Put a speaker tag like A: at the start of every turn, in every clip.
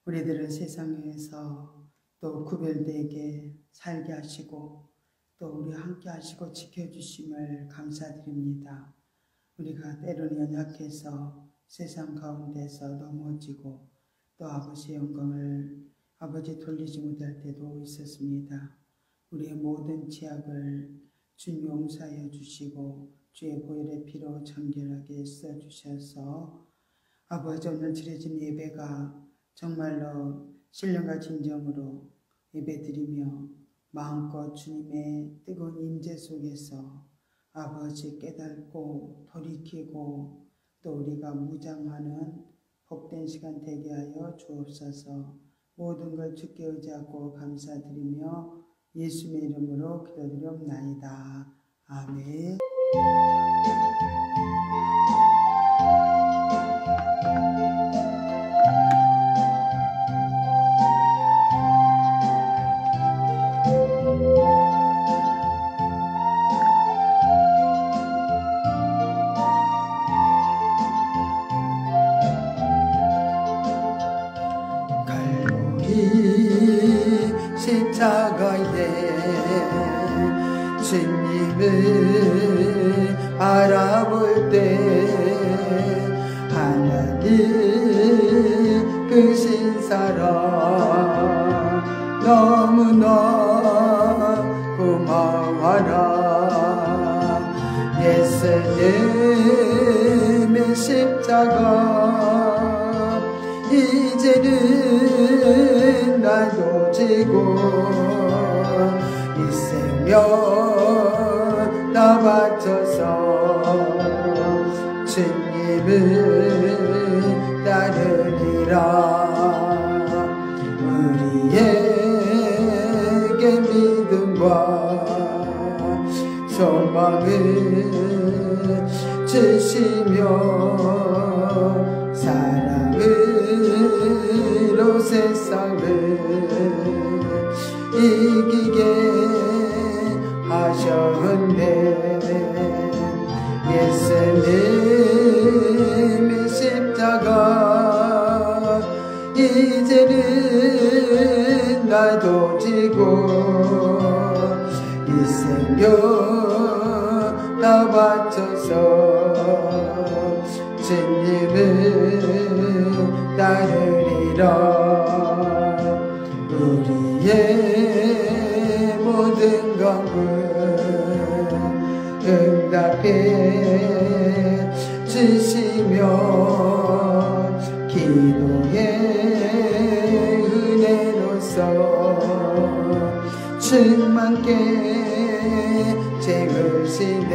A: 우리들을 세상에서 또 구별되게 살게 하시고 또 우리와 함께 하시고 지켜주심을 감사드립니다. 우리가 때로는 연약해서 세상 가운데서 넘어지고 또 아버지의 영광을 아버지 돌리지 못할 때도 있었습니다. 우리의 모든 죄악을 주님 용서하여 주시고 주의 보혈의 피로 정결하게 써주셔서 아버지 오늘 드려진 예배가 정말로 신령과 진정으로 예배드리며 마음껏 주님의 뜨거운 임재 속에서 아버지 깨닫고 돌이키고 또 우리가 무장하는 복된 시간 되게 하여 주옵소서. 모든 걸 주께 의지하고 감사드리며 예수님의 이름으로 기도드리옵나이다. 아멘.
B: 십자가에 주님을 알아볼 때 하나님 크신 사랑 너무나 고마워라. 예수님의 십자가 이제는 나도 지고 있으며 나 바쳐서 주님을 따르리라. 우리에게 믿음과 소망을 주시며 사랑으로 세상을 이기게 하셨네. 예수님의 십자가 이제는 나도 지고 있으며 나 바쳐서 주님을 따르리라. 우리의 모든 것을 응답해 주시며 기도의 은혜로서 충만케 채우시네.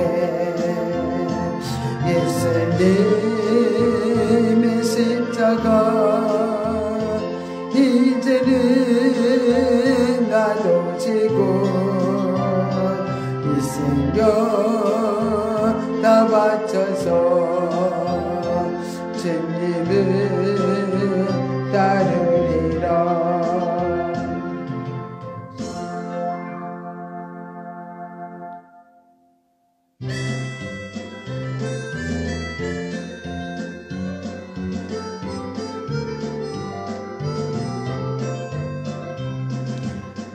B: 예수님의 십자가 이제는 나도 지고 있으며 나 바쳐서 주님을 따르리라.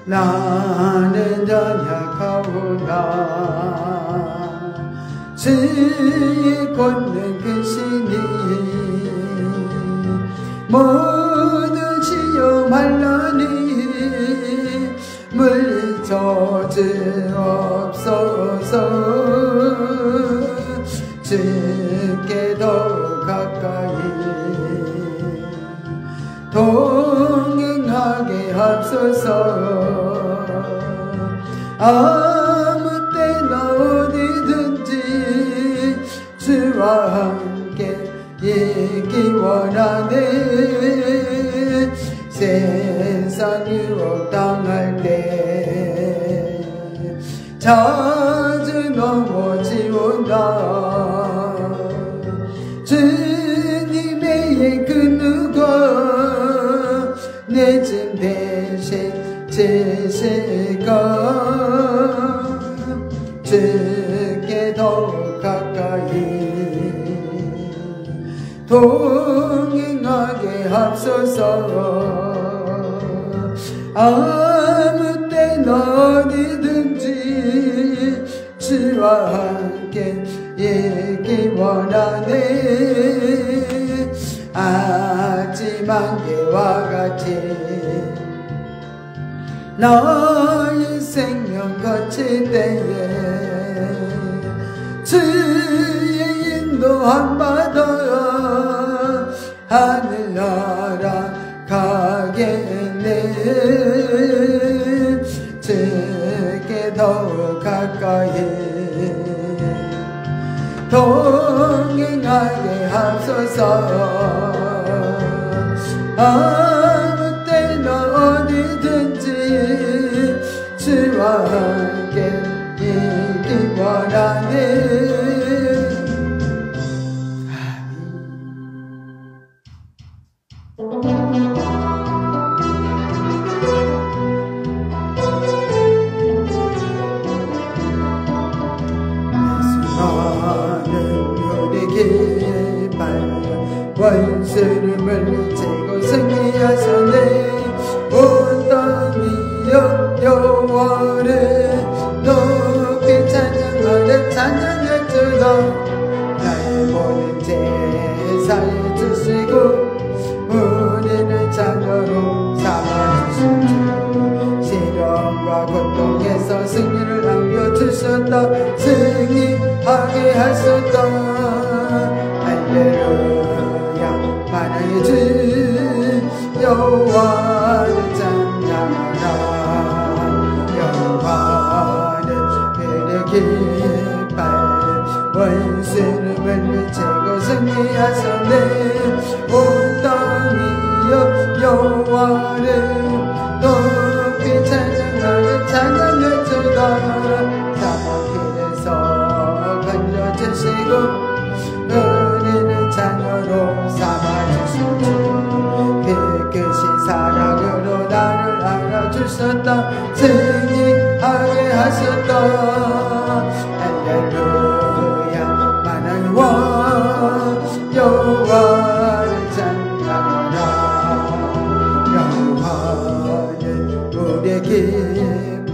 B: 나는 연약하오나 주의 권능 크시니 모든 시험할라니 물리쳐 주옵소서. 주께 더 가까이 동행하게 합소서. 아무 때나 어디든지 주와 함께 있기 원하네. 세상 유혹 당할 때 자주 넘어지온다. 주님의 그 누가 내 짐 대신 지실까. 주께 더 가까이 동행하게 하소서. 하옵소서. 아무 때나 어디든지 주와 함께 있기 원하네. 하지만 개와 같이 너의 생명 거칠 때에 주의 인도함 받아 하늘 나아가겠네. 주께 더욱 가까이 동행하게 하소서. 아무 때나 어디든지 주와 함께 있기 원하네. 원수를 물리치고 승리하셨네. 온 땅이여 여호와를 높이 찬양하라. 찬양할지어다. 나의 모든 제사에 주시고 우리를 자녀로 삼아주신 주. 시련과 고통에서 승리를 안겨주셨다. 승리하게 하셨다. 할렐루야. 만왕의 주 여호와를 찬양하라. 여호와는 그의 깃발 원수를 물리치고 승리하셨네. 온 땅이여 여호와를 높이 찬양하라. 찬양할지어다. 사막길에서 건져주시고 우리를 자녀로 삼아주신 주. 깨끗이 사랑으로 나를 알아주셨다. 승리하게 하셨다. 할렐루야. 만왕의 왕 여호와를 찬양하라. 여호와는 우리의 깃발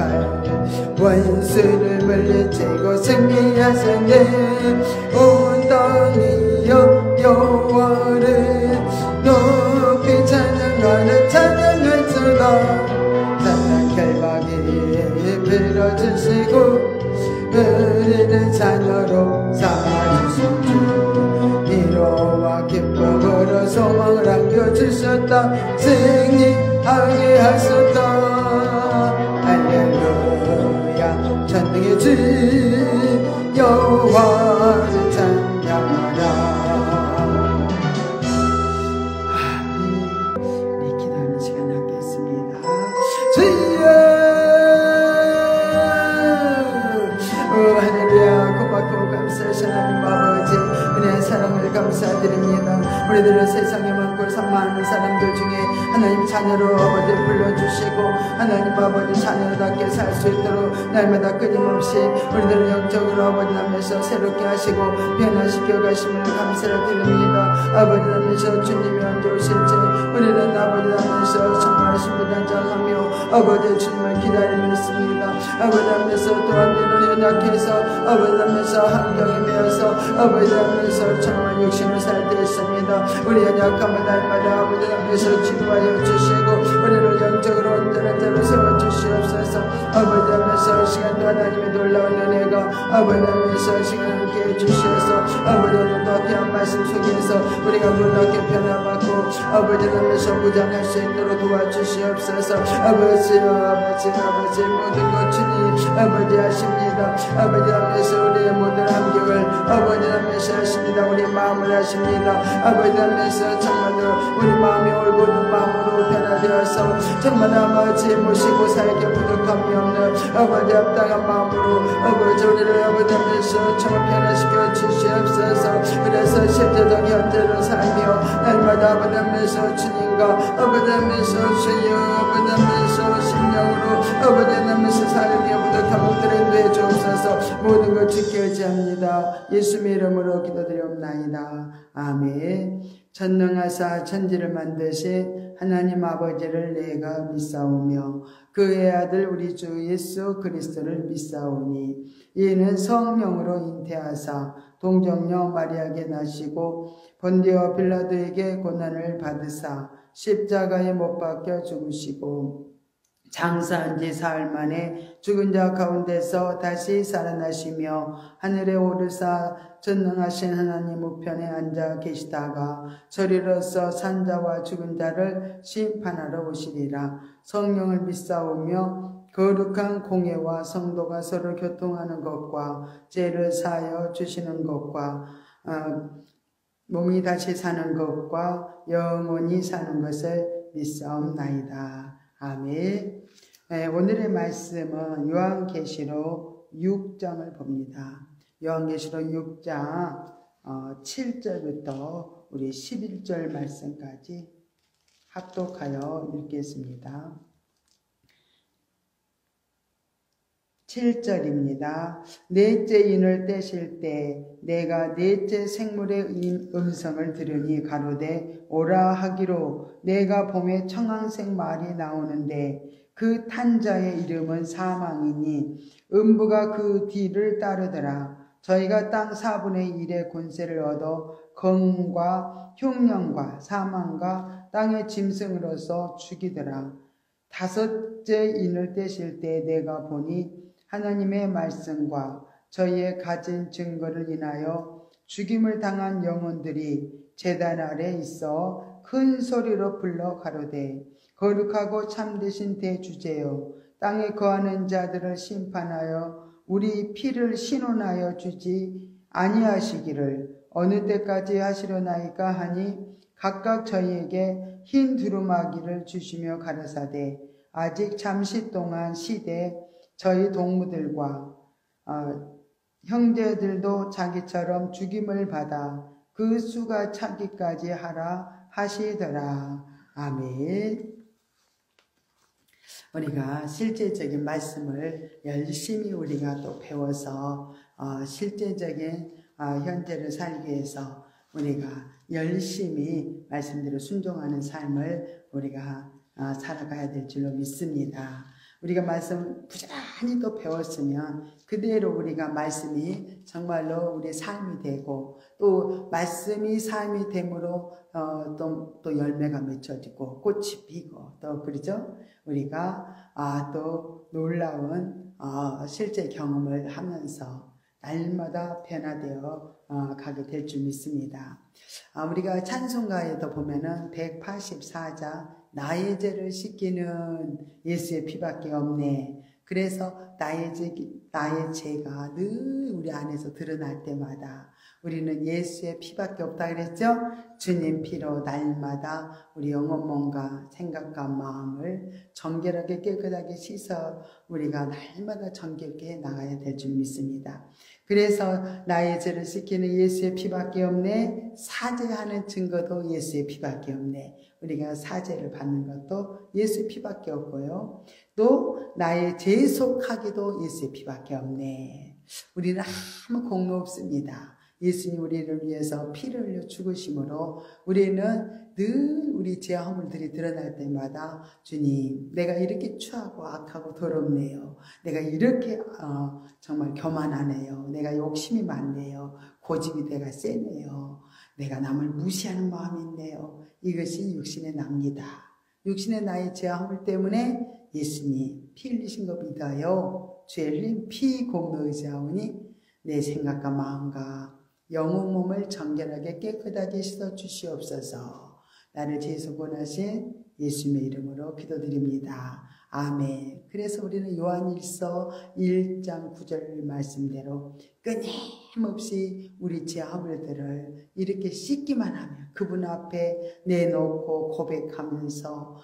B: 원수를 물리치고 승리하셨네. 온 땅이여 여호와를 높이 찬양하라. 찬양할지어다. 찬양 결박이 빌어주시고 우리를 자녀로 삼아주신 주. 위로와 기쁨으로 소망을 안겨주셨다. 승리하게 하셨다. 할렐루야. 천등의 주 여호와를 찬양하라.
A: 우리 기도하는 시간 갖겠습니다.
B: 주여. 할렐루야. 고맙고 감사하신 하나님 아버지 은혜의 사랑을 감사드립니다. 우리들은 세상에 많고 많은 사람들 중에 하나님 자녀로 아버지 불러주시고 하나님 아버지 자녀답게 살 수 있도록 날마다 끊임없이 우리들을 영적으로 아버지 하면서 새롭게 하시고 변화시켜 가심을 감사를 드립니다. 아버지 하면서 주님이 언제 오실지 우리는 아버지 하면서 정말 신부단장하며 아버지 주님을 기다리고 있습니다. 아버지 하면서 또 언제는 연약해서 아버지 하면서 환경에 매여서 아버지 하면서 정말 육신을 살 때 있습니다. 우리 연약함을 날마다 아버지 하면서 치유하여 주시고 우리를 영적으로 온전한 자로 세워주시옵소서. 아버지 하면서 시간도 하나님의 놀라운 은혜가 아버지 하면서 시간을 함께 해주셔서 아버지 오늘도 귀한 말씀 속에서 우리가 놀랍게 변화받고 아버지 하면서 무장할 수 있도록 도와주시옵소서. 아버지 모든 것 주님 아버지 하십니다. 아버지 하면서 우리의 모든 함경을 아버지 하면서 하십니다. 우리 마음을 하십니다. 아버지 하면서 정말로 우리 마음이 올곧은 마음으로 변화되어서 정말 아버지 모시고 살게 부족함이 없는 아버지 합당한 마음으로 아버지 우리를 아버지 하면서 정말 변화시켜 주시옵소서. 그래서 실제적 현재로 살며 날마다 아버지 하면서 주님과 아버지 하면서 주여 아버지 하면서 심령으로 아버지 하면서 살게 부족함을 드린도해 주옵소서. 모든 것 주께 의지합니다. 예수의 이름으로 기도드리옵나이다. 아멘. 전능하사 천지를 만드신 하나님 아버지를 내가 믿사오며 그의 아들 우리 주 예수 그리스도를 믿사오니 이는 성령으로 잉태하사 동정녀 마리아에게 나시고 본디오 빌라도에게 고난을 받으사 십자가에 못 박혀 죽으시고 장사한 지 사흘 만에 죽은 자 가운데서 다시 살아나시며 하늘에 오르사 전능하신 하나님 우편에 앉아 계시다가 저리로서 산자와 죽은 자를 심판하러 오시리라. 성령을 믿사오며 거룩한 공예와 성도가 서로 교통하는 것과 죄를 사하여 주시는 것과 몸이 다시 사는 것과 영원히 사는 것을 믿사옵나이다. 아멘. 오늘의 말씀은 요한계시록 6장을 봅니다. 요한계시록 6장 7절부터 우리 11절 말씀까지 합독하여 읽겠습니다. 7절입니다. 넷째 인을 떼실 때 내가 넷째 생물의 음성을 들으니 가로되 오라 하기로 내가 봄에 청황색 말이 나오는데 그 탄자의 이름은 사망이니 음부가 그 뒤를 따르더라. 저희가 땅 4분의 1의 권세를 얻어 검과 흉령과 사망과 땅의 짐승으로서 죽이더라. 다섯째 인을 떼실 때 내가 보니 하나님의 말씀과 저희의 가진 증거를 인하여 죽임을 당한 영혼들이 제단 아래 있어 큰 소리로 불러 가로되 거룩하고 참되신 대주제여 땅에 거하는 자들을 심판하여 우리 피를 신원하여 주지 아니하시기를 어느 때까지 하시려나이까 하니 각각 저희에게 흰 두루마기를 주시며 가라사대 아직 잠시 동안 시대 저희 동무들과 형제들도 자기처럼 죽임을 받아 그 수가 차기까지 하라 하시더라. 아멘. 우리가 실제적인 말씀을 열심히 우리가 또 배워서 실제적인 현재를 살기 위해서 우리가 열심히 말씀대로 순종하는 삶을 우리가 살아가야 될 줄로 믿습니다. 우리가 말씀 부지런히 또 배웠으면 그대로 우리가 말씀이 정말로 우리의 삶이 되고 또 말씀이 삶이 됨으로 또 열매가 맺혀지고 꽃이 피고 또 그러죠. 우리가 또 놀라운 실제 경험을 하면서 날마다 변화되어 가게 될 줄 믿습니다. 우리가 찬송가에도 보면은 184자 나의 죄를 씻기는 예수의 피밖에 없네. 그래서 나의 죄가 늘 우리 안에서 드러날 때마다 우리는 예수의 피밖에 없다 그랬죠? 주님 피로 날마다 우리 영혼 몸과 생각과 마음을 정결하게 깨끗하게 씻어 우리가 날마다 정결케 나가야 될 줄 믿습니다. 그래서 나의 죄를 씻기는 예수의 피밖에 없네. 사죄하는 증거도 예수의 피밖에 없네. 우리가 사죄를 받는 것도 예수의 피밖에 없고요. 또 나의 재속하기도 예수의 피밖에 없네. 우리는 아무 공로 없습니다. 예수님 우리를 위해서 피를 흘려 죽으심으로 우리는 늘 우리 죄 허물들이 드러날 때마다 주님 내가 이렇게 추하고 악하고 더럽네요. 내가 이렇게 정말 교만하네요. 내가 욕심이 많네요. 고집이 내가 세네요. 내가 남을 무시하는 마음이 있네요. 이것이 육신의 납니다. 육신의 나의 죄 허물 때문에 예수님 피 흘리신 것 믿어요. 죄 흘린 피 공로 의지하오니 내 생각과 마음과 영혼 몸을 정결하게 깨끗하게 씻어 주시옵소서. 나를 재소곤하신 예수님의 이름으로 기도드립니다. 아멘. 그래서 우리는 요한일서 1장 9절 말씀대로 끊임없이 우리 죄 허물들을 이렇게 씻기만 하면 그분 앞에 내놓고 고백하면서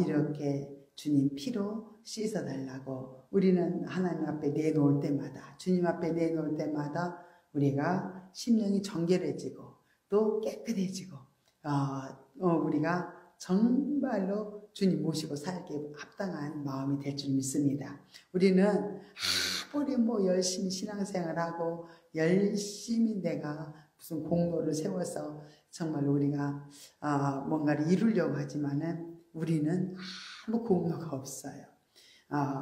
B: 이렇게 주님 피로 씻어달라고 우리는 하나님 앞에 내놓을 때마다 주님 앞에 내놓을 때마다 우리가 심령이 정결해지고 또 깨끗해지고 우리가 정말로 주님 모시고 살기에 합당한 마음이 될 줄 믿습니다. 우리는 아무리 열심히 신앙생활하고 열심히 내가 무슨 공로를 세워서 정말 우리가 뭔가를 이루려고 하지만은 우리는 아무 공로가 없어요.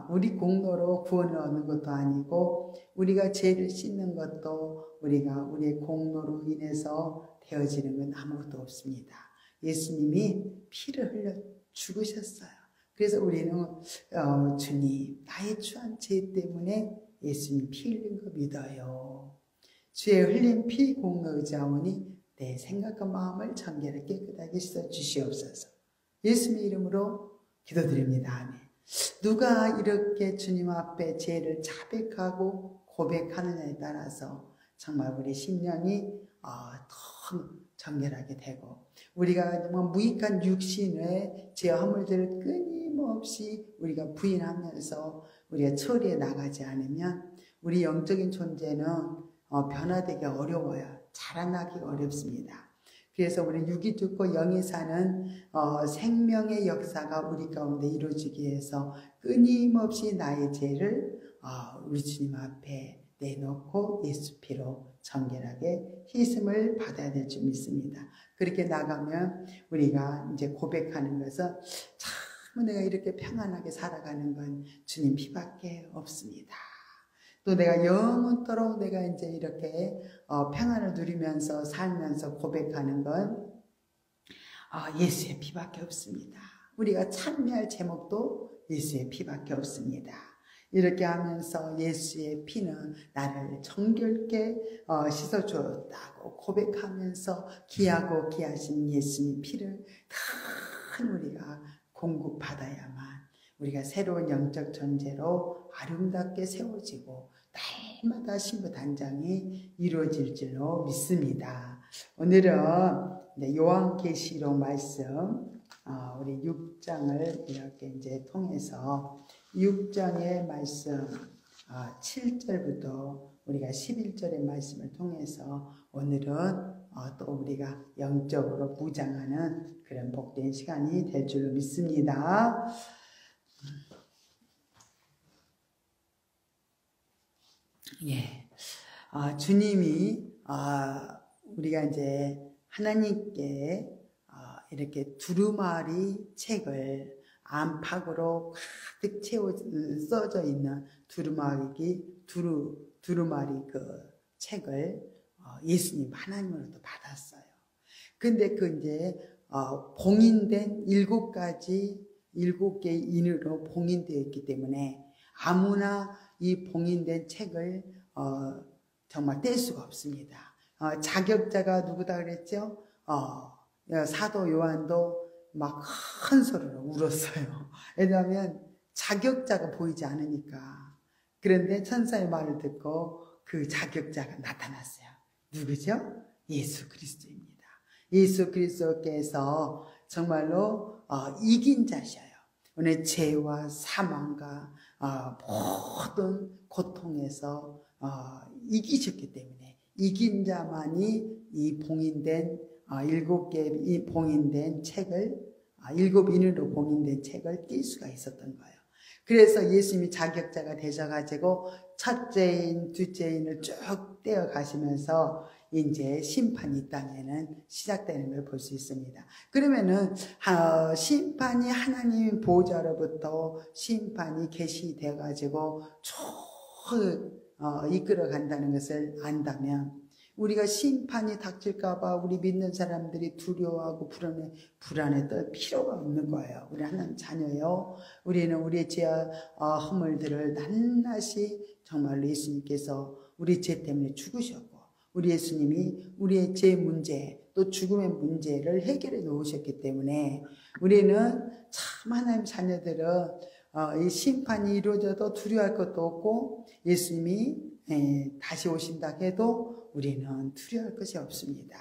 B: 우리 공로로 구원을 얻는 것도 아니고 우리가 죄를 씻는 것도 우리가 우리의 공로로 인해서 되어지는 건 아무것도 없습니다. 예수님이 피를 흘려 죽으셨어요. 그래서 우리는 주님 나의 추한 죄 때문에 예수님 피 흘린 거 믿어요. 주의 흘린 피 공로 의지하오니 내 생각과 마음을 정결하게 깨끗하게 씻어 주시옵소서. 예수님의 이름으로 기도드립니다. 아멘. 누가 이렇게 주님 앞에 죄를 자백하고 고백하느냐에 따라서 정말 우리 심령이 더 정결하게 되고 우리가 정말 무익한 육신의 죄 허물들을 끊임없이 우리가 부인하면서 우리가 처리해 나가지 않으면 우리 영적인 존재는 변화되기 어려워요. 자라나기가 어렵습니다. 그래서 우리 육이 죽고 영이 사는 생명의 역사가 우리 가운데 이루어지기 위해서 끊임없이 나의 죄를 우리 주님 앞에 내놓고 예수 피로 정결하게 씻음을 받아야 될 줄 믿습니다. 그렇게 나가면 우리가 이제 고백하는 것은 참 내가 이렇게 평안하게 살아가는 건 주님 피밖에 없습니다. 또 내가 영원토록 내가 이제 이렇게 평안을 누리면서 살면서 고백하는 건 예수의 피밖에 없습니다. 우리가 찬미할 제목도 예수의 피밖에 없습니다. 이렇게 하면서 예수의 피는 나를 정결케 씻어주었다고 고백하면서 귀하고 귀하신 예수님 피를 큰 우리가 공급받아야만 우리가 새로운 영적 존재로 아름답게 세워지고 날마다 신부 단장이 이루어질 줄로 믿습니다. 오늘은 요한계시록 말씀 우리 6장을 이렇게 이제 통해서 6장의 말씀 7절부터 우리가 11절의 말씀을 통해서 오늘은 또 우리가 영적으로 무장하는 그런 복된 시간이 될 줄로 믿습니다. 예, 주님이 우리가 이제 하나님께 이렇게 두루마리 책을 안팎으로 가득 써져 있는 두루마리 그 책을 예수님 하나님으로부터 받았어요. 근데 그 이제 봉인된 7개의 인으로 봉인되어 있기 때문에 아무나 이 봉인된 책을 정말 뗄 수가 없습니다. 자격자가 누구다 그랬죠? 사도 요한도 막 큰 소리로 울었어요. 왜냐하면 자격자가 보이지 않으니까. 그런데 천사의 말을 듣고 그 자격자가 나타났어요. 누구죠? 예수 그리스도입니다. 예수 그리스도께서 정말로 이긴 자셔요. 오늘 죄와 사망과 모든 고통에서 이기셨기 때문에 이긴 자만이 이 봉인된 7개 이 봉인된 책을 7인으로 봉인된 책을 뗄 수가 있었던 거예요. 그래서 예수님이 자격자가 되셔가지고 첫째인, 둘째인을 쭉 떼어 가시면서 이제 심판이 이 땅에는 시작되는 걸 볼 수 있습니다. 그러면은 심판이 하나님 보호자로부터 심판이 계시되어 가지고 쭉 이끌어 간다는 것을 안다면 우리가 심판이 닥칠까봐 우리 믿는 사람들이 두려워하고 불안에 떨 필요가 없는 거예요. 우리 하나님 자녀요. 우리는 우리의 죄와 허물들을 낱낱이 정말로 예수님께서 우리 죄 때문에 죽으셨고 우리 예수님이 우리의 죄 문제 또 죽음의 문제를 해결해 놓으셨기 때문에 우리는 참 하나님 자녀들은 이 심판이 이루어져도 두려워할 것도 없고 예수님이 다시 오신다 해도 우리는 두려워할 것이 없습니다.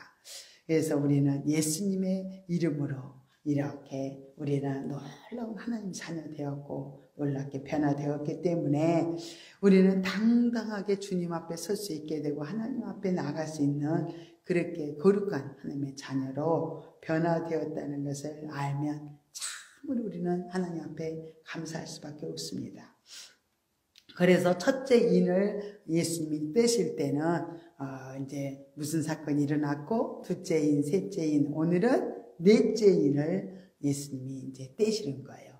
B: 그래서 우리는 예수님의 이름으로 이렇게 우리는 놀라운 하나님 자녀 되었고 놀랍게 변화되었기 때문에 우리는 당당하게 주님 앞에 설 수 있게 되고 하나님 앞에 나갈 수 있는 그렇게 거룩한 하나님의 자녀로 변화되었다는 것을 알면 참으로 우리는 하나님 앞에 감사할 수밖에 없습니다. 그래서 첫째 인을 예수님이 떼실 때는
A: 이제 무슨 사건이 일어났고, 둘째인, 셋째인, 오늘은 넷째인을 예수님이 이제 떼시는 거예요.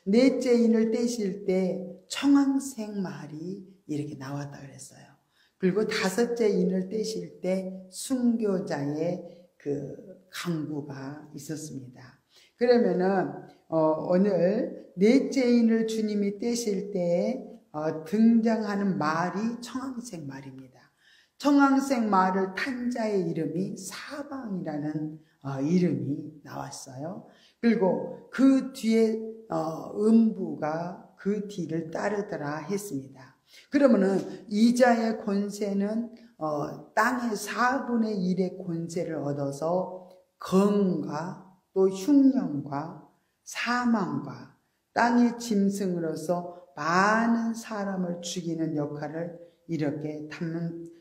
A: 넷째인을 떼실 때 청황색 말이 이렇게 나왔다 그랬어요. 그리고 다섯째인을 떼실 때 순교자의 그 강구가 있었습니다. 그러면은 오늘 넷째인을 주님이 떼실 때 등장하는 말이 청황색 말입니다. 청황색 말을 탄 자의 이름이 사방이라는 이름이 나왔어요. 그리고 그 뒤에 음부가 그 뒤를 따르더라 했습니다. 그러면은 이자의 권세는 땅의 4분의 1의 권세를 얻어서 검과 또 흉년과 사망과 땅의 짐승으로서 많은 사람을 죽이는 역할을 이렇게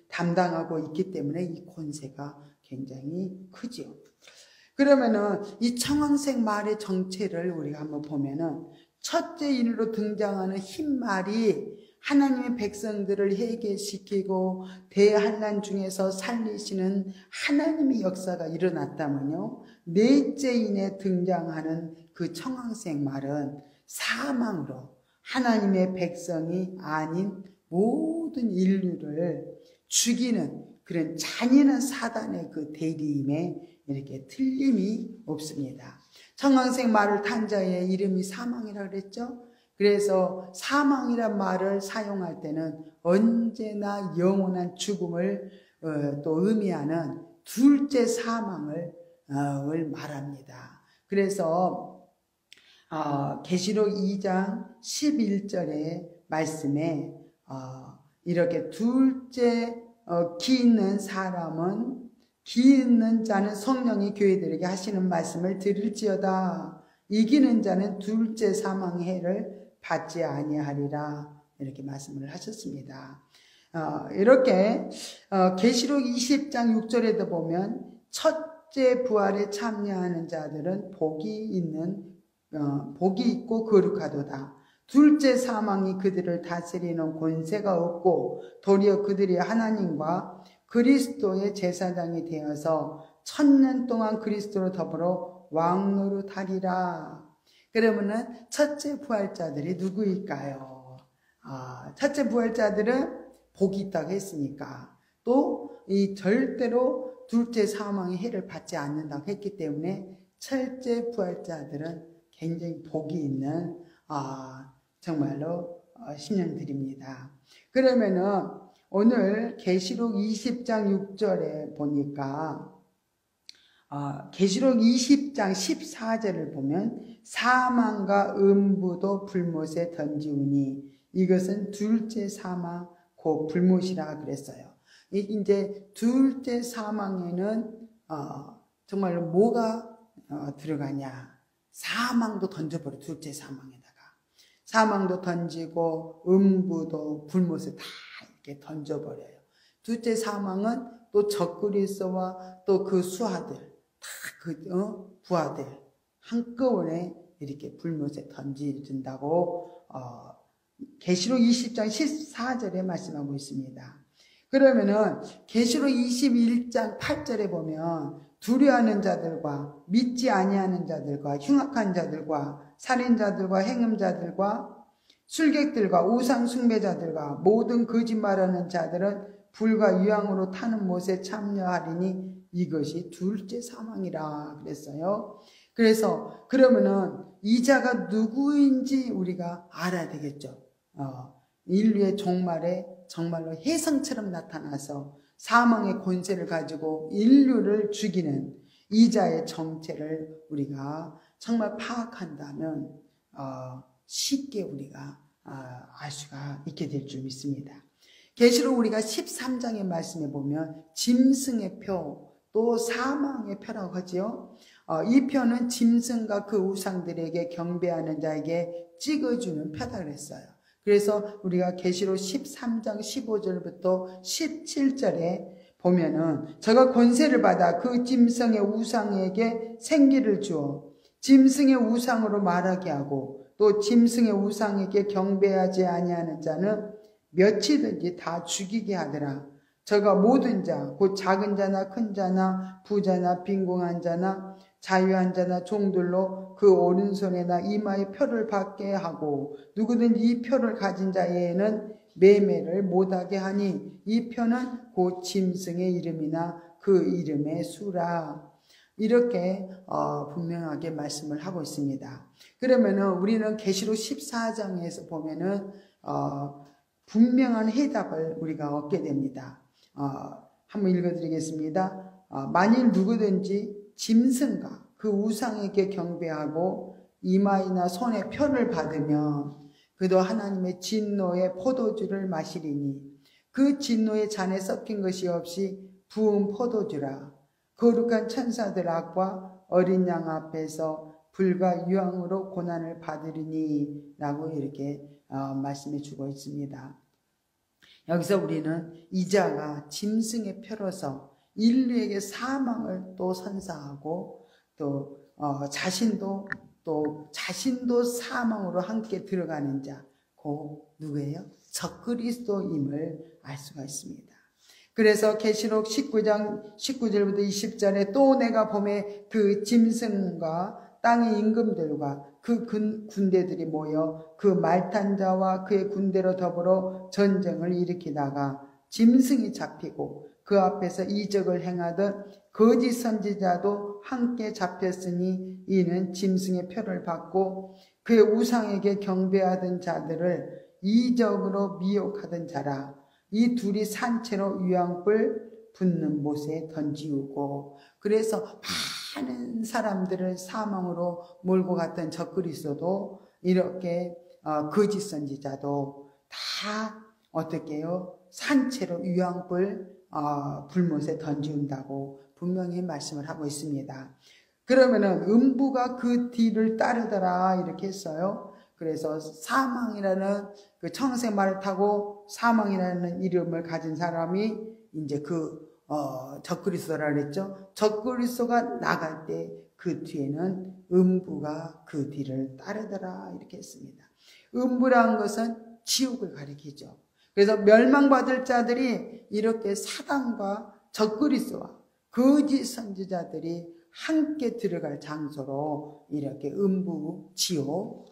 A: 담당하고 있기 때문에 이 권세가 굉장히 크지요. 그러면은 이 청황색 말의 정체를 우리가 한번 보면은 첫째 인으로 등장하는 흰 말이 하나님의 백성들을 해결시키고 대환난 중에서 살리시는 하나님의 역사가 일어났다면요, 넷째 인에 등장하는 그 청황색 말은 사망으로 하나님의 백성이 아닌 모든 인류를 죽이는 그런 잔인한 사단의 그 대리임에 이렇게 틀림이 없습니다. 청황색 말을 탄 자의 이름이 사망이라고 그랬죠. 그래서 사망이란 말을 사용할 때는 언제나 영원한 죽음을 또 의미하는 둘째 사망을 말합니다. 그래서 계시록 2장 11절의 말씀에 이렇게 둘째 기 있는 사람은 기 있는 자는 성령이 교회들에게 하시는 말씀을 들을지어다. 이기는 자는 둘째 사망의 해를 받지 아니하리라. 이렇게 말씀을 하셨습니다. 이렇게 계시록 20장 6절에도 보면 첫째 부활에 참여하는 자들은 복이 있고 거룩하도다. 둘째 사망이 그들을 다스리는 권세가 없고 도리어 그들이 하나님과 그리스도의 제사장이 되어서 1000년 동안 그리스도로 더불어 왕노릇하리라. 그러면은 첫째 부활자들이 누구일까요? 첫째 부활자들은 복이 있다고 했으니까, 또 이 절대로 둘째 사망의 해를 받지 않는다고 했기 때문에 첫째 부활자들은 굉장히 복이 있는 정말로 신령들입니다. 그러면은 오늘 계시록 20장 6절에 보니까 계시록 20장 14절을 보면 사망과 음부도 불못에 던지우니 이것은 둘째 사망 곧 불못이라 그랬어요. 이제 둘째 사망에는 정말로 뭐가 들어가냐? 사망도 던져버려. 둘째 사망에다가 사망도 던지고 음부도 불못에 다 이렇게 던져버려요. 둘째 사망은 또 적그리스도와 또 그 수하들 다 그 부하들 한꺼번에 이렇게 불못에 던지준다고 계시록 20장 14절에 말씀하고 있습니다. 그러면은 계시록 21장 8절에 보면 두려워하는 자들과 믿지 아니하는 자들과 흉악한 자들과 살인자들과 행음자들과 술객들과 우상 숭배자들과 모든 거짓말하는 자들은 불과 유황으로 타는 못에 참여하리니 이것이 둘째 사망이라 그랬어요. 그래서 그러면은 이 자가 누구인지 우리가 알아야 되겠죠. 인류의 종말에 정말로 혜성처럼 나타나서 사망의 권세를 가지고 인류를 죽이는 이 자의 정체를 우리가 정말 파악한다면 쉽게 우리가 알 수가 있게 될 줄 믿습니다. 계시록 우리가 13장의 말씀에 보면 짐승의 표, 또 사망의 표라고 하지요. 이 표는 짐승과 그 우상들에게 경배하는 자에게 찍어주는 표다 그랬어요. 그래서 우리가 계시록 13장 15절부터 17절에 보면은 저가 권세를 받아 그 짐승의 우상에게 생기를 주어 짐승의 우상으로 말하게 하고 또 짐승의 우상에게 경배하지 아니하는 자는 몇이든지 다 죽이게 하더라. 저가 모든 자 곧 작은 자나 큰 자나 부자나 빈궁한 자나 자유한 자나 종들로 그 오른손에나 이마에 표를 받게 하고 누구든지 이 표를 가진 자에게는 매매를 못하게 하니 이 표는 곧 짐승의 이름이나 그 이름의 수라. 이렇게 분명하게 말씀을 하고 있습니다. 그러면은 우리는 계시록 14장에서 보면은 분명한 해답을 우리가 얻게 됩니다. 한번 읽어드리겠습니다. 만일 누구든지 짐승과 그 우상에게 경배하고 이마이나 손에 표를 받으면 그도 하나님의 진노의 포도주를 마시리니 그 진노의 잔에 섞인 것이 없이 부은 포도주라. 거룩한 천사들 앞과 어린 양 앞에서 불과 유황으로 고난을 받으리니 라고 이렇게 말씀해 주고 있습니다. 여기서 우리는 이자가 짐승의 표로서 인류에게 사망을 또 선사하고 또 자신도 사망으로 함께 들어가는 자, 그 누구예요? 적그리스도임을 알 수가 있습니다. 그래서 계시록 19장 19절부터 20절에 또 내가 봄에 그 짐승과 땅의 임금들과 그 군대들이 모여 그 말탄 자와 그의 군대로 더불어 전쟁을 일으키다가 짐승이 잡히고 그 앞에서 이적을 행하던 거짓 선지자도 함께 잡혔으니 이는 짐승의 표를 받고 그의 우상에게 경배하던 자들을 이적으로 미혹하던 자라. 이 둘이 산채로 유황불 붙는 못에 던지우고, 그래서 많은 사람들을 사망으로 몰고 갔던 적그리스도도 이렇게 거짓 선지자도 다 어떻게 해요? 산채로 유황불 불못에 던지운다고 분명히 말씀을 하고 있습니다. 그러면은 음부가 그 뒤를 따르더라 이렇게 했어요. 그래서 사망이라는 그 청색 말을 타고 사망이라는 이름을 가진 사람이 이제 적그리스도라 그랬죠. 적그리스도가 나갈 때 그 뒤에는 음부가 그 뒤를 따르더라 이렇게 했습니다. 음부라는 것은 지옥을 가리키죠. 그래서 멸망받을 자들이 이렇게 사단과 적그리스도와 거짓 선지자들이 함께 들어갈 장소로 이렇게 음부, 지옥,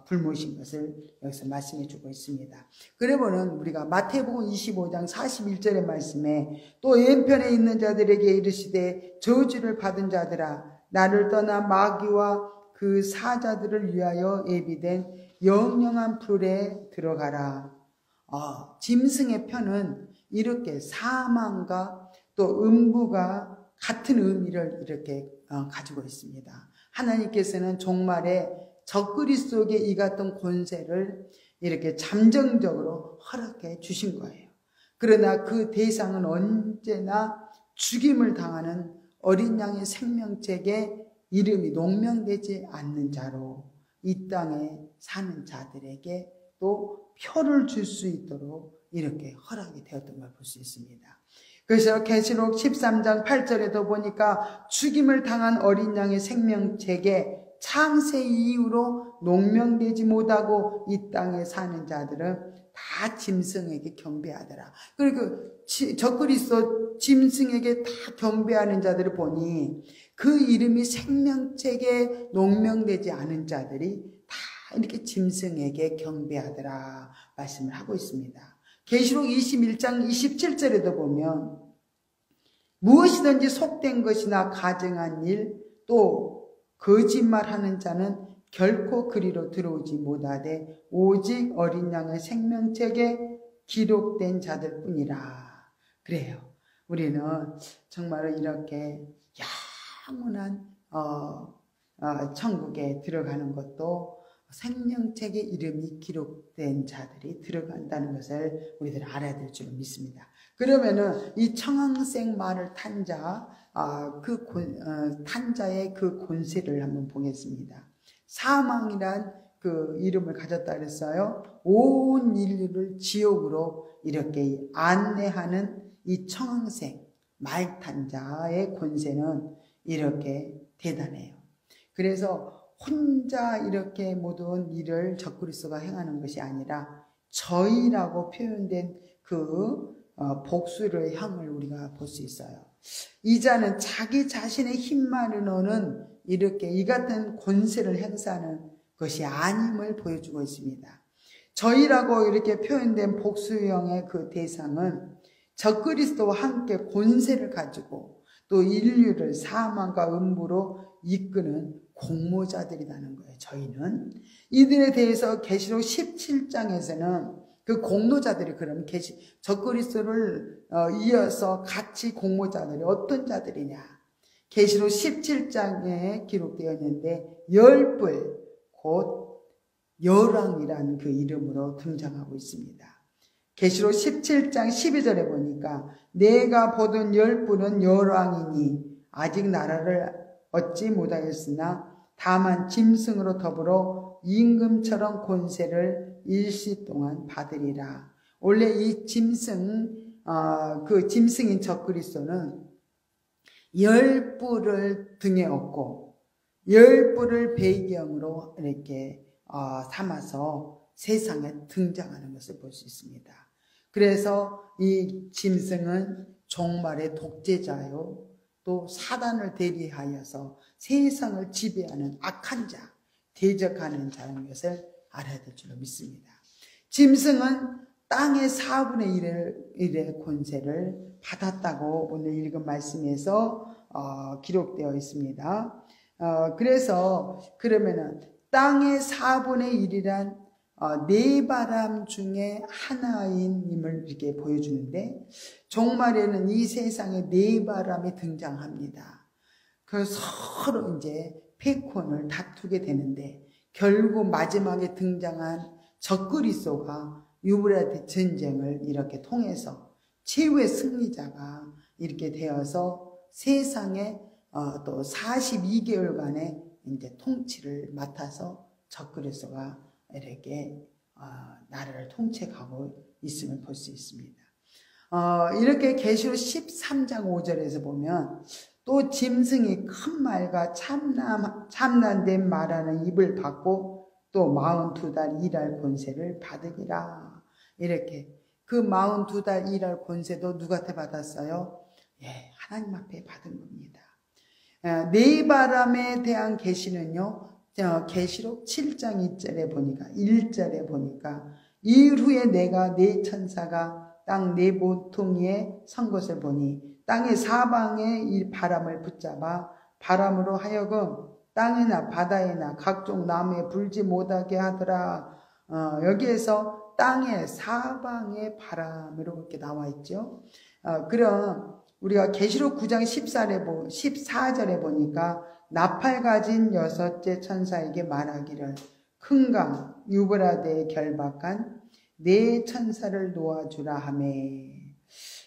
A: 불못인 것을 여기서 말씀해 주고 있습니다. 그러면은 우리가 마태복음 25장 41절의 말씀에 또 왼편에 있는 자들에게 이르시되 저주를 받은 자들아 나를 떠나 마귀와 그 사자들을 위하여 예비된 영영한 불에 들어가라. 짐승의 편은 이렇게 사망과 또 음부가 같은 의미를 이렇게 가지고 있습니다. 하나님께서는 종말에 적그리스도에게 이 같은 권세를 이렇게 잠정적으로 허락해 주신 거예요. 그러나 그 대상은 언제나 죽임을 당하는 어린 양의 생명책에 이름이 농명되지 않는 자로 이 땅에 사는 자들에게 또 표를 줄 수 있도록 이렇게 허락이 되었던 걸 볼 수 있습니다. 그래서 계시록 13장 8절에도 보니까 죽임을 당한 어린 양의 생명책에 창세 이후로 농명되지 못하고 이 땅에 사는 자들은 다 짐승에게 경배하더라. 그리고 적그리스도 짐승에게 다 경배하는 자들을 보니 그 이름이 생명책에 농명되지 않은 자들이 다 이렇게 짐승에게 경배하더라 말씀을 하고 있습니다. 계시록 21장 27절에도 보면 무엇이든지 속된 것이나 가증한 일 또 거짓말하는 자는 결코 그리로 들어오지 못하되 오직 어린 양의 생명책에 기록된 자들 뿐이라. 그래요. 우리는 정말 이렇게 영원한 천국에 들어가는 것도 생명책에 이름이 기록된 자들이 들어간다는 것을 우리들 알아야 될 줄 믿습니다. 그러면은 이 청황색 말을 탄 자, 탄 자의 그 권세를 한번 보겠습니다. 사망이란 그 이름을 가졌다 그랬어요. 온 인류를 지옥으로 이렇게 안내하는 이 청황색 말 탄 자의 권세는 이렇게 대단해요. 그래서 혼자 이렇게 모든 일을 적그리스도가 행하는 것이 아니라 저희라고 표현된 그 복수의 향을 우리가 볼 수 있어요. 이 자는 자기 자신의 힘만으로는 이렇게 이 같은 권세를 행사하는 것이 아님을 보여주고 있습니다. 저희라고 이렇게 표현된 복수형의 그 대상은 적그리스도와 함께 권세를 가지고 또 인류를 사망과 음부로 이끄는 공모자들이라는 거예요. 저희는 이들에 대해서 계시록 17장에서는 그 공로자들이 그럼 적그리스도를 이어서 같이 공모자들이 어떤 자들이냐? 계시록 17장에 기록되어 있는데 열불 곧 열왕이라는 그 이름으로 등장하고 있습니다. 계시록 17장 12절에 보니까 내가 보던 열불은 열왕이니 아직 나라를 얻지 못하였으나 다만 짐승으로 더불어 임금처럼 권세를 일시 동안 받으리라. 원래 이 그 짐승인 적그리스도는 열불을 등에 업고 열불을 배경으로 이렇게 삼아서 세상에 등장하는 것을 볼 수 있습니다. 그래서 이 짐승은 종말의 독재자요, 또 사단을 대리하여서 세상을 지배하는 악한 자, 대적하는 자인 것을 알아야 될 줄로 믿습니다. 짐승은 땅의 4분의 1의 권세를 받았다고 오늘 읽은 말씀에서 기록되어 있습니다. 그래서 그러면은 땅의 4분의 1이란 네 바람 중에 하나인임을 이렇게 보여주는데 종말에는 이 세상에 네 바람이 등장합니다. 그래서 서로 이제 패권을 다투게 되는데 결국 마지막에 등장한 적그리스도가 유브라데 전쟁을 이렇게 통해서 최후의 승리자가 이렇게 되어서 세상에 또 42개월간의 이제 통치를 맡아서 적그리스도가 이렇게 나라를 통치하고 있음을 볼 수 있습니다. 이렇게 계시록 13장 5절에서 보면 또 짐승이 큰 말과 참난된 말하는 입을 받고 또 42달 일할 권세를 받으리라. 이렇게 그 42달 일할 권세도 누구한테 받았어요? 예, 하나님 앞에 받은 겁니다. 네 바람에 대한 계시는요, 계시록 7장 1절에 보니까 이후에 내가 네 천사가 땅 네 모퉁이에 선 것을 보니 땅의 사방에 이 바람을 붙잡아 바람으로 하여금 땅이나 바다에나 각종 나무에 불지 못하게 하더라. 여기에서 땅의 사방의 바람으로 이렇게 나와 있죠. 그럼 우리가 계시록 9장 14절에 보니까 나팔 가진 6째 천사에게 말하기를 큰 강 유브라데에 결박한 네 천사를 놓아주라 하매.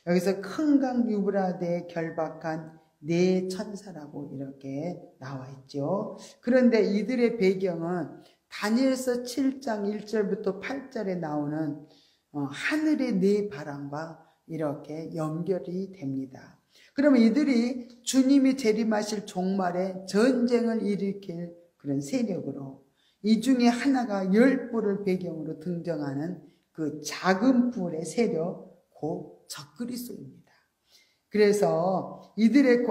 A: 여기서 큰 강 유브라데에 결박한 네 천사라고 이렇게 나와 있죠. 그런데 이들의 배경은 다니엘서 7장 1절부터 8절에 나오는 하늘의 네 바람과 이렇게 연결이 됩니다. 그러면 이들이 주님이 재림하실 종말에 전쟁을 일으킬 그런 세력으로 이 중에 하나가 열불을 배경으로 등장하는 그 작은 뿔의 세력, 곧 적그리스도입니다. 그래서 이들의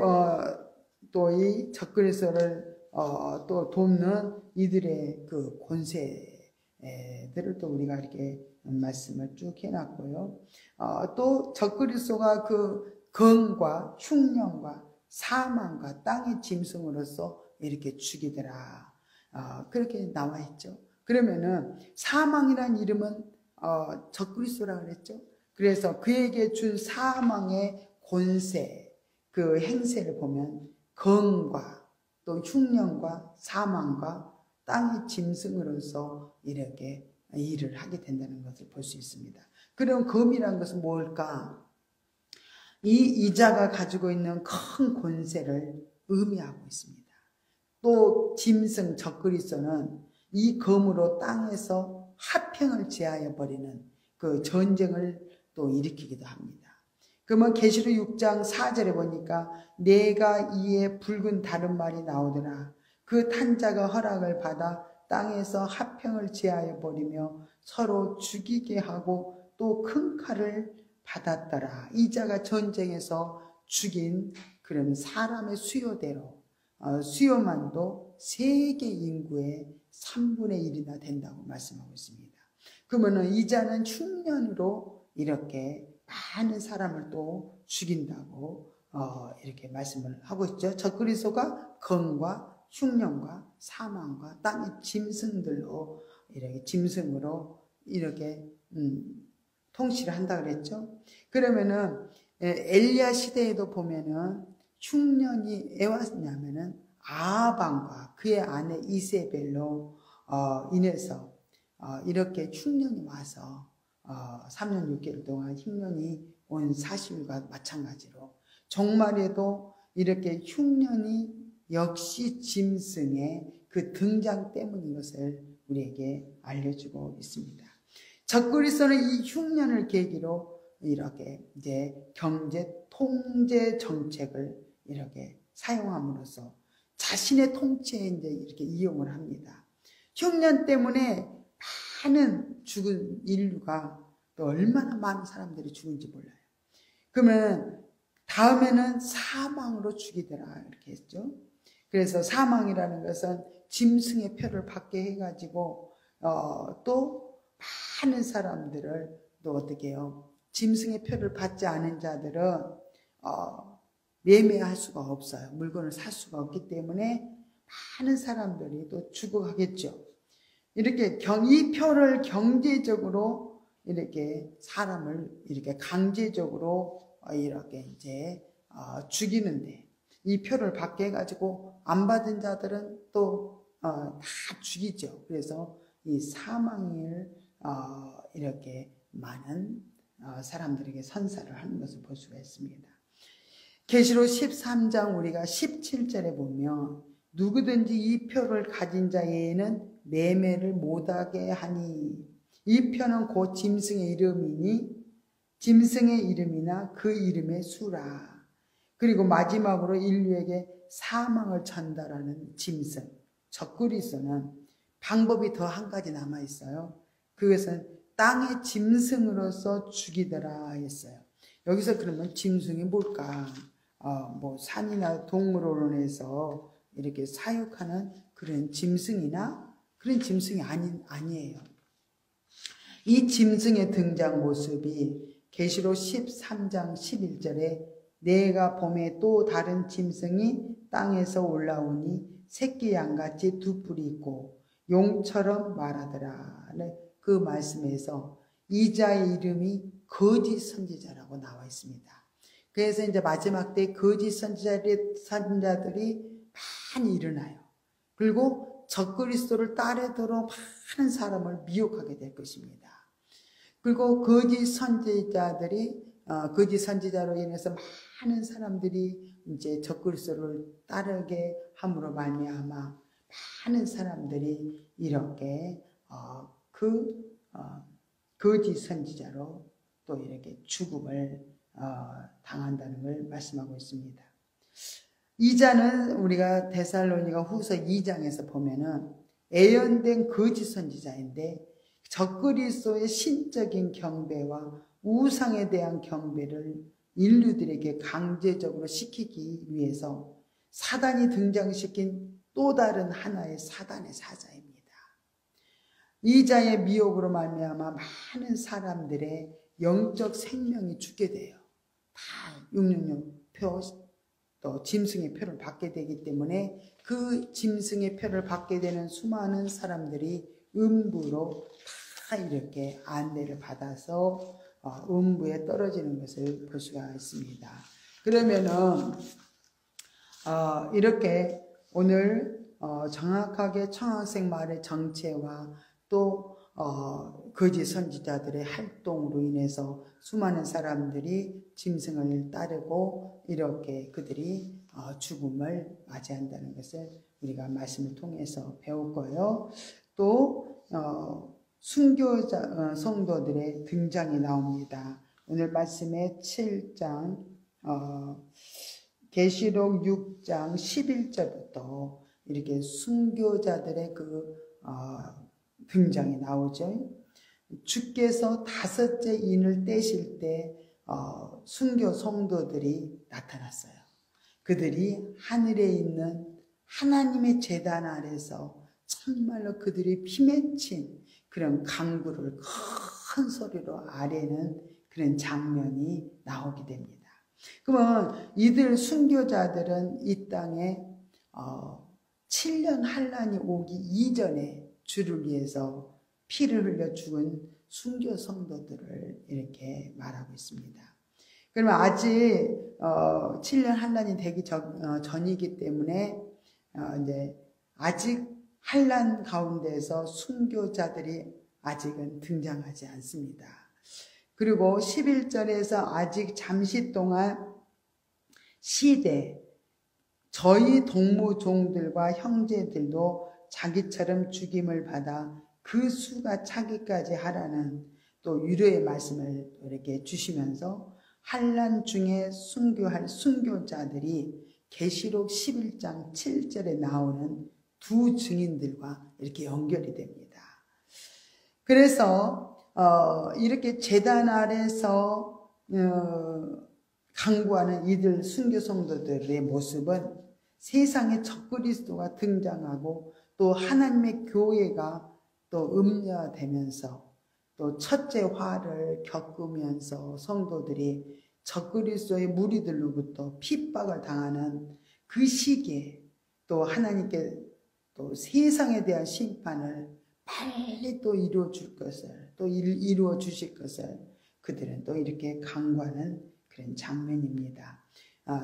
A: 또 이 적그리스도를 또 돕는 이들의 그 권세들을 또 우리가 이렇게 말씀을 쭉 해놨고요. 또 적그리스도가 그 건과 흉년과 사망과 땅의 짐승으로서 이렇게 죽이더라. 그렇게 나와 있죠. 그러면은 사망이란 이름은 적그리스도라 그랬죠. 그래서 그에게 준 사망의 권세, 그 행세를 보면 건과 또 흉년과 사망과 땅의 짐승으로서 이렇게 일을 하게 된다는 것을 볼 수 있습니다. 그럼 검이라는 것은 뭘까? 이 자가 가지고 있는 큰 권세를 의미하고 있습니다. 또 짐승 적그리스도는 이 검으로 땅에서 화평을 제하여 버리는 그 전쟁을 또 일으키기도 합니다. 그러면 계시록 6장 4절에 보니까 내가 이에 붉은 다른 말이 나오더라. 그 탄자가 허락을 받아 땅에서 화평을 제하여 버리며 서로 죽이게 하고 또 큰 칼을 받았더라. 이 자가 전쟁에서 죽인 그런 사람의 수요대로 수요만도 세계 인구의 3분의 1이나 된다고 말씀하고 있습니다. 그러면은 이 자는 흉년으로 이렇게 많은 사람을 또 죽인다고 이렇게 말씀을 하고 있죠. 적그리스도가 검과 흉년과 사망과 땅의 짐승들로 이렇게 짐승으로 이렇게 통치를 한다 그랬죠. 그러면은 엘리야 시대에도 보면은 흉년이 왜 왔냐면은 아합왕과 그의 아내 이세벨로 인해서 이렇게 흉년이 와서 3년 6개월 동안 흉년이 온 사실과 마찬가지로 종말에도 이렇게 흉년이 역시 짐승의 그 등장 때문인 것을 우리에게 알려주고 있습니다. 적그리스도는 이 흉년을 계기로 이렇게 이제 경제 통제 정책을 이렇게 사용함으로써 자신의 통치에 이제 이렇게 이용을 합니다. 흉년 때문에 많은 죽은 인류가 또 얼마나 많은 사람들이 죽은지 몰라요. 그러면 다음에는 사망으로 죽이더라 이렇게 했죠. 그래서 사망이라는 것은 짐승의 표를 받게 해가지고 또 많은 사람들을 또 어떻게 해요? 짐승의 표를 받지 않은 자들은 매매할 수가 없어요. 물건을 살 수가 없기 때문에 많은 사람들이 또 죽어가겠죠. 이렇게 이 표를 경제적으로 이렇게 사람을 이렇게 강제적으로 이렇게 이제 죽이는데 이 표를 받게 해가지고 안 받은 자들은 또 다 죽이죠. 그래서 이 사망을 이렇게 많은 사람들에게 선사를 하는 것을 볼 수가 있습니다. 계시록 13장 우리가 17절에 보면 누구든지 이 표를 가진 자에게는 매매를 못하게 하니 이 표는 곧 짐승의 이름이니 짐승의 이름이나 그 이름의 수라. 그리고 마지막으로 인류에게 사망을 전달하는 짐승 적그리스도는 방법이 더 한 가지 남아 있어요. 그것은 땅의 짐승으로서 죽이더라 했어요. 여기서 그러면 짐승이 뭘까? 뭐 산이나 동물원에서 이렇게 사육하는 그런 짐승이나 그런 짐승이 아니에요. 이 짐승의 등장 모습이 계시록 13장 11절에 내가 봄에 또 다른 짐승이 땅에서 올라오니 새끼 양같이 두 뿔이 있고 용처럼 말하더라. 그 말씀에서 이 자의 이름이 거짓 선지자라고 나와 있습니다. 그래서 이제 마지막 때 거짓 선지자들이 많이 일어나요. 그리고 적그리스도를 따르도록 많은 사람을 미혹하게 될 것입니다. 그리고 거짓 선지자로 인해서 많은 사람들이 이제 적그리스도를 따르게 함으로 말미암아 많은 사람들이 이렇게 거짓 선지자로 또 이렇게 죽음을 당한다는 걸 말씀하고 있습니다. 이 자는 우리가 데살로니가 후서 2장에서 보면은 예언된 거짓 선지자인데 적그리스도의 신적인 경배와 우상에 대한 경배를 인류들에게 강제적으로 시키기 위해서 사단이 등장시킨 또 다른 하나의 사단의 사자입니다. 이 자의 미혹으로 말미암아 많은 사람들의 영적 생명이 죽게 돼요. 다 666표 또 짐승의 표를 받게 되기 때문에 그 짐승의 표를 받게 되는 수많은 사람들이 음부로 다 이렇게 안내를 받아서 음부에 떨어지는 것을 볼 수가 있습니다. 그러면은 이렇게 오늘 정확하게 청학생 마을의 정체와 또 거짓 선지자들의 활동으로 인해서 수많은 사람들이 짐승을 따르고 이렇게 그들이 죽음을 맞이한다는 것을 우리가 말씀을 통해서 배웠고요. 또 순교자 성도들의 등장이 나옵니다. 오늘 말씀의 7장 계시록 6장 11절부터 이렇게 순교자들의 등장이 나오죠. 주께서 5째 인을 떼실 때 순교 성도들이 나타났어요. 그들이 하늘에 있는 하나님의 제단 아래서 정말로 그들이 피맺힌 그런 강구를 큰 소리로 아뢰는 그런 장면이 나오게 됩니다. 그러면 이들 순교자들은 이 땅에 7년 환란이 오기 이전에 주를 위해서 피를 흘려 죽은 순교 성도들을 이렇게 말하고 있습니다. 그러면 아직 7년 환란이 되기 전이기 때문에 이제 아직 환란 가운데서 순교자들이 아직은 등장하지 않습니다. 그리고 11절에서 아직 잠시 동안 시대 저희 동무종들과 형제들도 자기처럼 죽임을 받아 그 수가 차기까지 하라는 또 유료의 말씀을 이렇게 주시면서 환란 중에 순교할 순교자들이 계시록 11장 7절에 나오는 두 증인들과 이렇게 연결이 됩니다. 그래서 이렇게 제단 아래서 강구하는 이들 순교 성도들의 모습은 세상에 적그리스도가 등장하고 또 하나님의 교회가 또 음녀되면서 또 첫째 화를 겪으면서 성도들이 적그리스도의 무리들로부터 핍박을 당하는 그 시기에 또 하나님께 또 세상에 대한 심판을 빨리 또 이루어 줄 것을 또 이루어 주실 것을 그들은 또 이렇게 강구하는 그런 장면입니다.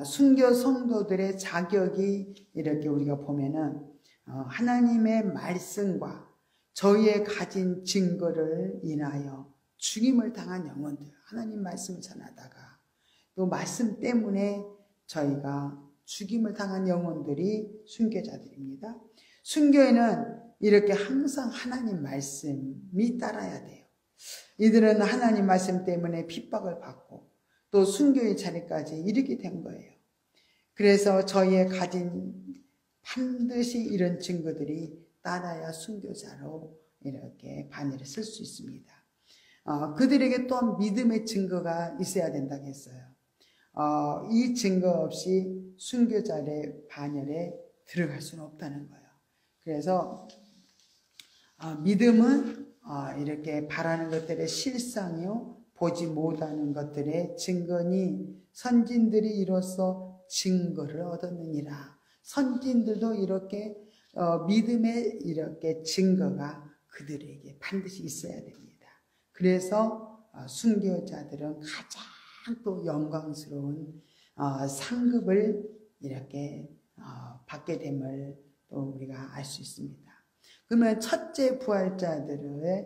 A: 순교 성도들의 자격이 이렇게 우리가 보면은 하나님의 말씀과 저희의 가진 증거를 인하여 죽임을 당한 영혼들, 하나님 말씀을 전하다가 또 말씀 때문에 저희가 죽임을 당한 영혼들이 순교자들입니다. 순교에는 이렇게 항상 하나님 말씀이 따라야 돼요. 이들은 하나님 말씀 때문에 핍박을 받고 또 순교의 자리까지 이르게 된 거예요. 그래서 저희의 가진 반드시 이런 증거들이 따라야 순교자로 이렇게 반열에 쓸 수 있습니다. 그들에게 또한 믿음의 증거가 있어야 된다고 했어요. 이 증거 없이 순교자의 반열에 들어갈 수는 없다는 거예요. 그래서 믿음은 이렇게 바라는 것들의 실상이요 보지 못하는 것들의 증거니 선진들이 이로써 증거를 얻었느니라. 선진들도 이렇게 믿음의 이렇게 증거가 그들에게 반드시 있어야 됩니다. 그래서 순교자들은 가장 또 영광스러운 상급을 이렇게 받게 됨을 또 우리가 알 수 있습니다. 그러면 첫째 부활자들은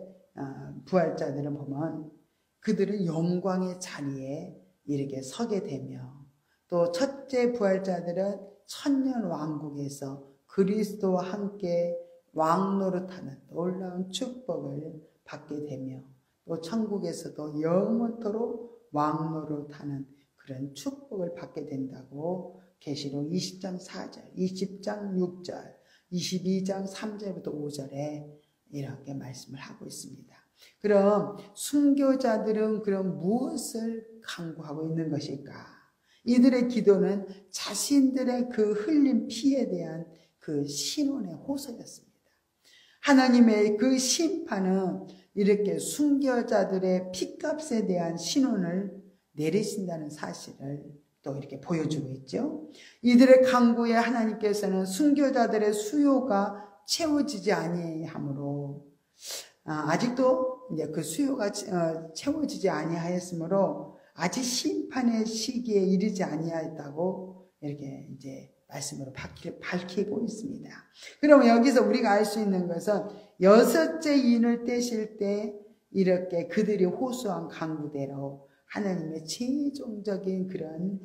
A: 보면 그들은 영광의 자리에 이렇게 서게 되며 또 첫째 부활자들은 천년 왕국에서 그리스도와 함께 왕노릇하는 놀라운 축복을 받게 되며 또 천국에서도 영원토록 왕노릇하는 그런 축복을 받게 된다고 계시록 20장 4절, 20장 6절, 22장 3절부터 5절에 이렇게 말씀을 하고 있습니다. 그럼 순교자들은 그럼 무엇을 강구하고 있는 것일까? 이들의 기도는 자신들의 그 흘린 피에 대한 그 신원의 호소였습니다. 하나님의 그 심판은 이렇게 순교자들의 피값에 대한 신원을 내리신다는 사실을 또 이렇게 보여주고 있죠. 이들의 강구에 하나님께서는 순교자들의 수요가 채워지지 아니하므로 아직도 이제 그 수요가 채워지지 아니하였으므로 아직 심판의 시기에 이르지 아니하였다고 이렇게 이제 말씀으로 밝히고 있습니다. 그러면 여기서 우리가 알 수 있는 것은 여섯째 인을 떼실 때 이렇게 그들이 호소한 강구대로 하나님의 최종적인 그런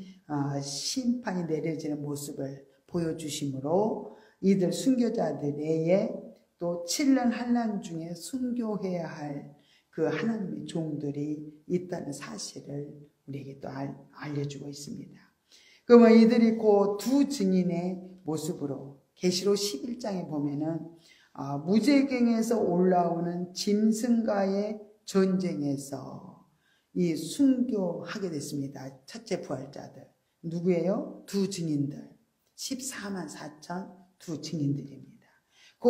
A: 심판이 내려지는 모습을 보여주심으로 이들 순교자들의 또 7년 환난 중에 순교해야 할 그 하나님의 종들이 있다는 사실을 우리에게 또 알려주고 있습니다. 그러면 이들이 그 두 증인의 모습으로 계시록 11장에 보면은 무제경에서 올라오는 짐승과의 전쟁에서 이 순교하게 됐습니다. 첫째 부활자들. 누구예요? 두 증인들. 14만 4천 두 증인들입니다.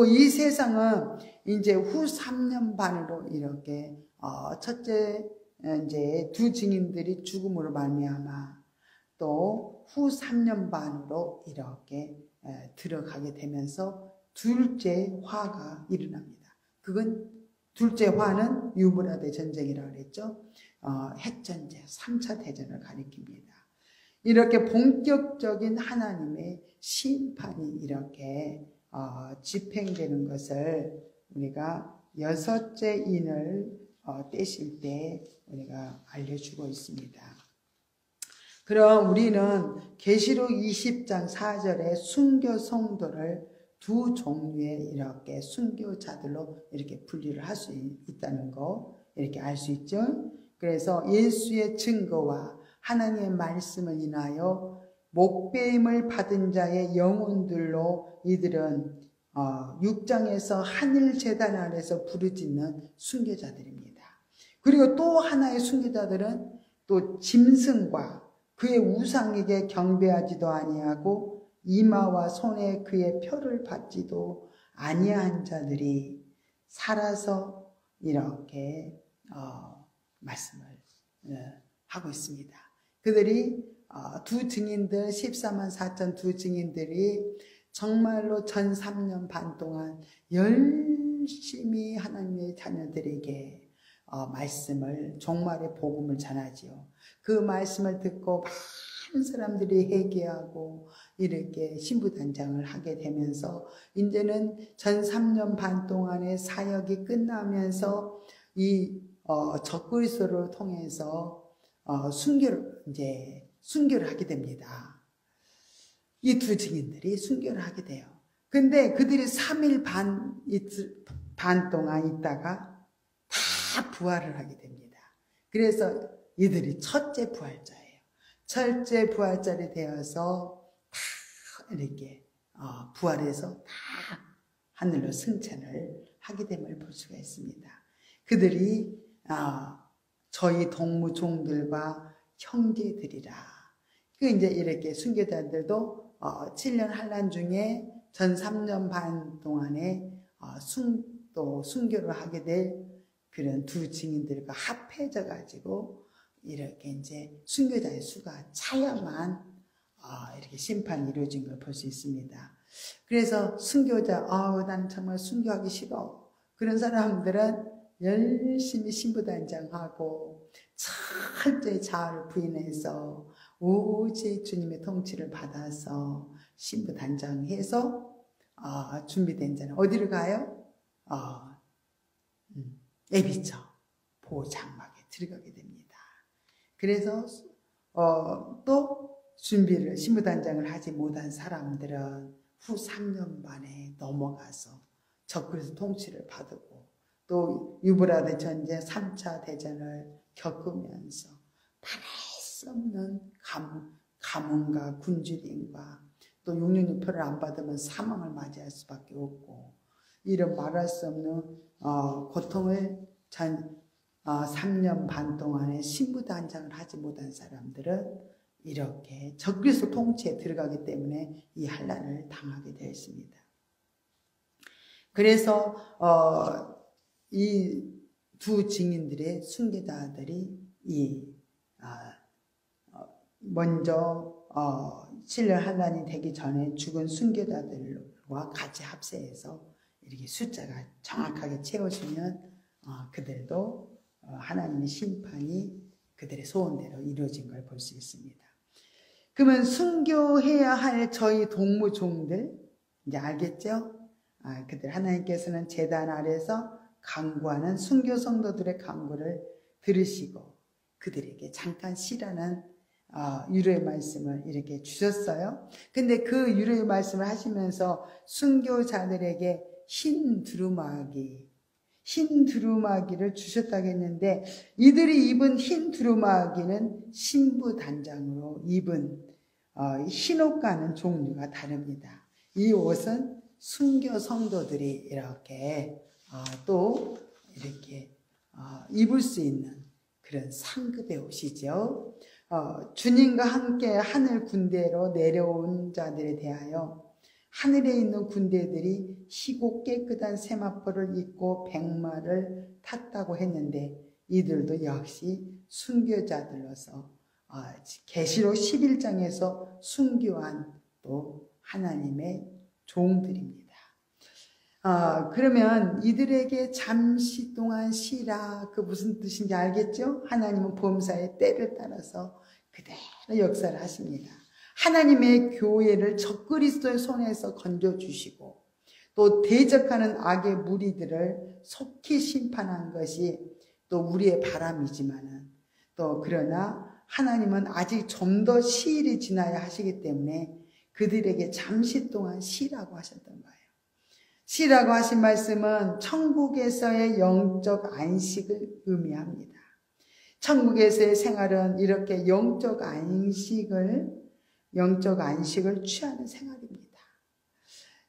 A: 이 세상은 이제 후 3년 반으로 이렇게 첫째 이제 두 증인들이 죽음으로 말미암아 또 후 3년 반으로 이렇게 들어가게 되면서 둘째 화가 일어납니다. 그건 둘째 화는 유브라데 전쟁이라고 그랬죠. 핵전쟁, 3차 대전을 가리킵니다. 이렇게 본격적인 하나님의 심판이 이렇게 집행되는 것을 우리가 여섯째 인을 떼실 때 우리가 알려주고 있습니다. 그럼 우리는 계시록 20장 4절에 순교 성도를 두 종류의 이렇게 순교자들로 이렇게 분리를 할 수 있다는 거 이렇게 알 수 있죠. 그래서 예수의 증거와 하나님의 말씀을 인하여 목배임을 받은 자의 영혼들로 이들은 6장에서 하늘 제단 아래서 부르짖는 순교자들입니다. 그리고 또 하나의 순교자들은 또 짐승과 그의 우상에게 경배하지도 아니하고 이마와 손에 그의 표를 받지도 아니한 자들이 살아서 이렇게 말씀을 하고 있습니다. 그들이 두 증인들 14만 4천 두 증인들이 정말로 전 3년 반 동안 열심히 하나님의 자녀들에게 말씀을 종말의 복음을 전하지요. 그 말씀을 듣고 많은 사람들이 회개하고 이렇게 신부단장을 하게 되면서 이제는 전 3년 반 동안의 사역이 끝나면서 이 적그리스도를 통해서 순교를 하게 됩니다. 이 두 증인들이 순교를 하게 돼요. 근데 그들이 3일 반 동안 있다가 다 부활을 하게 됩니다. 그래서 이들이 첫째 부활자예요. 첫째 부활자리 되어서 다 이렇게 부활해서 다 하늘로 승천을 하게 됨을 볼 수가 있습니다. 그들이 저희 동무종들과 형제들이라. 이제 이렇게 순교자들도 7년 환난 중에 전 3년 반 동안에 또 순교를 하게 될 그런 두 증인들과 합해져 가지고 이렇게 이제 순교자의 수가 차야만 이렇게 심판이 이루어진 걸 볼 수 있습니다. 그래서 순교자, 나는 정말 순교하기 싫어. 그런 사람들은 열심히 신부단장하고 철저히 자아를 부인해서 오직 주님의 통치를 받아서 신부단장해서 준비된 자는 어디로 가요? 에비처 보호장막에 들어가게 됩니다. 그래서 또 준비를 신부단장을 하지 못한 사람들은 후 3년 만에 넘어가서 적그리스도 통치를 받고 또 유브라데 전쟁 3차 대전을 겪으면서 말할 수 없는 가뭄과 굶주림과 또 6년 유표를 안 받으면 사망을 맞이할 수밖에 없고 이런 말할 수 없는 고통을 3년 반 동안에 신부단장을 하지 못한 사람들은 이렇게 적그리스도 통치에 들어가기 때문에 이 환난을 당하게 되었습니다. 그래서 이 두 증인들의 순교자들이 먼저 7년 환난이 되기 전에 죽은 순교자들과 같이 합세해서 이렇게 숫자가 정확하게 채워지면 그들도 하나님의 심판이 그들의 소원대로 이루어진 걸 볼 수 있습니다. 그러면 순교해야 할 저희 동무종들 이제 알겠죠? 그들 하나님께서는 제단 아래서 간구하는 순교 성도들의 간구를 들으시고 그들에게 잠깐 쉬라는 유로의 말씀을 이렇게 주셨어요. 근데 그 유로의 말씀을 하시면서 순교자들에게 흰 두루마기를 주셨다고 했는데 이들이 입은 흰 두루마기는 신부 단장으로 입은 흰 옷과는 종류가 다릅니다. 이 옷은 순교 성도들이 이렇게 또 이렇게 입을 수 있는 그런 상급의 옷이죠. 주님과 함께 하늘 군대로 내려온 자들에 대하여 하늘에 있는 군대들이 희고 깨끗한 세마포를 입고 백마를 탔다고 했는데 이들도 역시 순교자들로서 계시록 11장에서 순교한 또 하나님의 종들입니다. 그러면 이들에게 잠시 동안 쉬라, 그 무슨 뜻인지 알겠죠? 하나님은 범사의 때를 따라서 그대로 역사를 하십니다. 하나님의 교회를 적그리스도의 손에서 건져주시고 또 대적하는 악의 무리들을 속히 심판한 것이 또 우리의 바람이지만은 또 그러나 하나님은 아직 좀 더 시일이 지나야 하시기 때문에 그들에게 잠시 동안 쉬라고 하셨던 거예요. 쉬라고 하신 말씀은 천국에서의 영적 안식을 의미합니다. 천국에서의 생활은 이렇게 영적 안식을 취하는 생활입니다.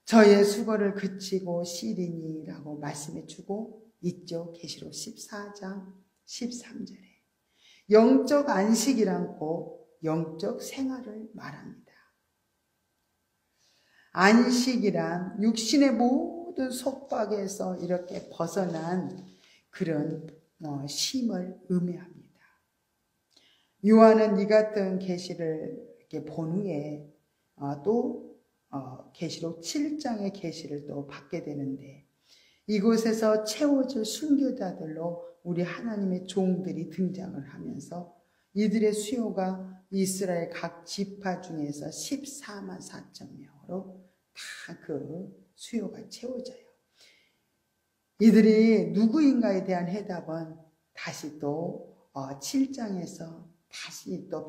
A: 저의 수고를 그치고 쉬리니라고 말씀해 주고 있죠. 계시록 14장 13절에. 영적 안식이란 곧 영적 생활을 말합니다. 안식이란 육신의 모든 속박에서 이렇게 벗어난 그런 쉼을 의미합니다. 요한은 이 같은 계시를 이렇게 본 후에 또 계시록 7장의 계시를 또 받게 되는데 이곳에서 채워질 순교자들로 우리 하나님의 종들이 등장을 하면서 이들의 수요가 이스라엘 각 지파 중에서 14만 4천 명으로 다 그 수요가 채워져요. 이들이 누구인가에 대한 해답은 다시 또 7장에서 다시 또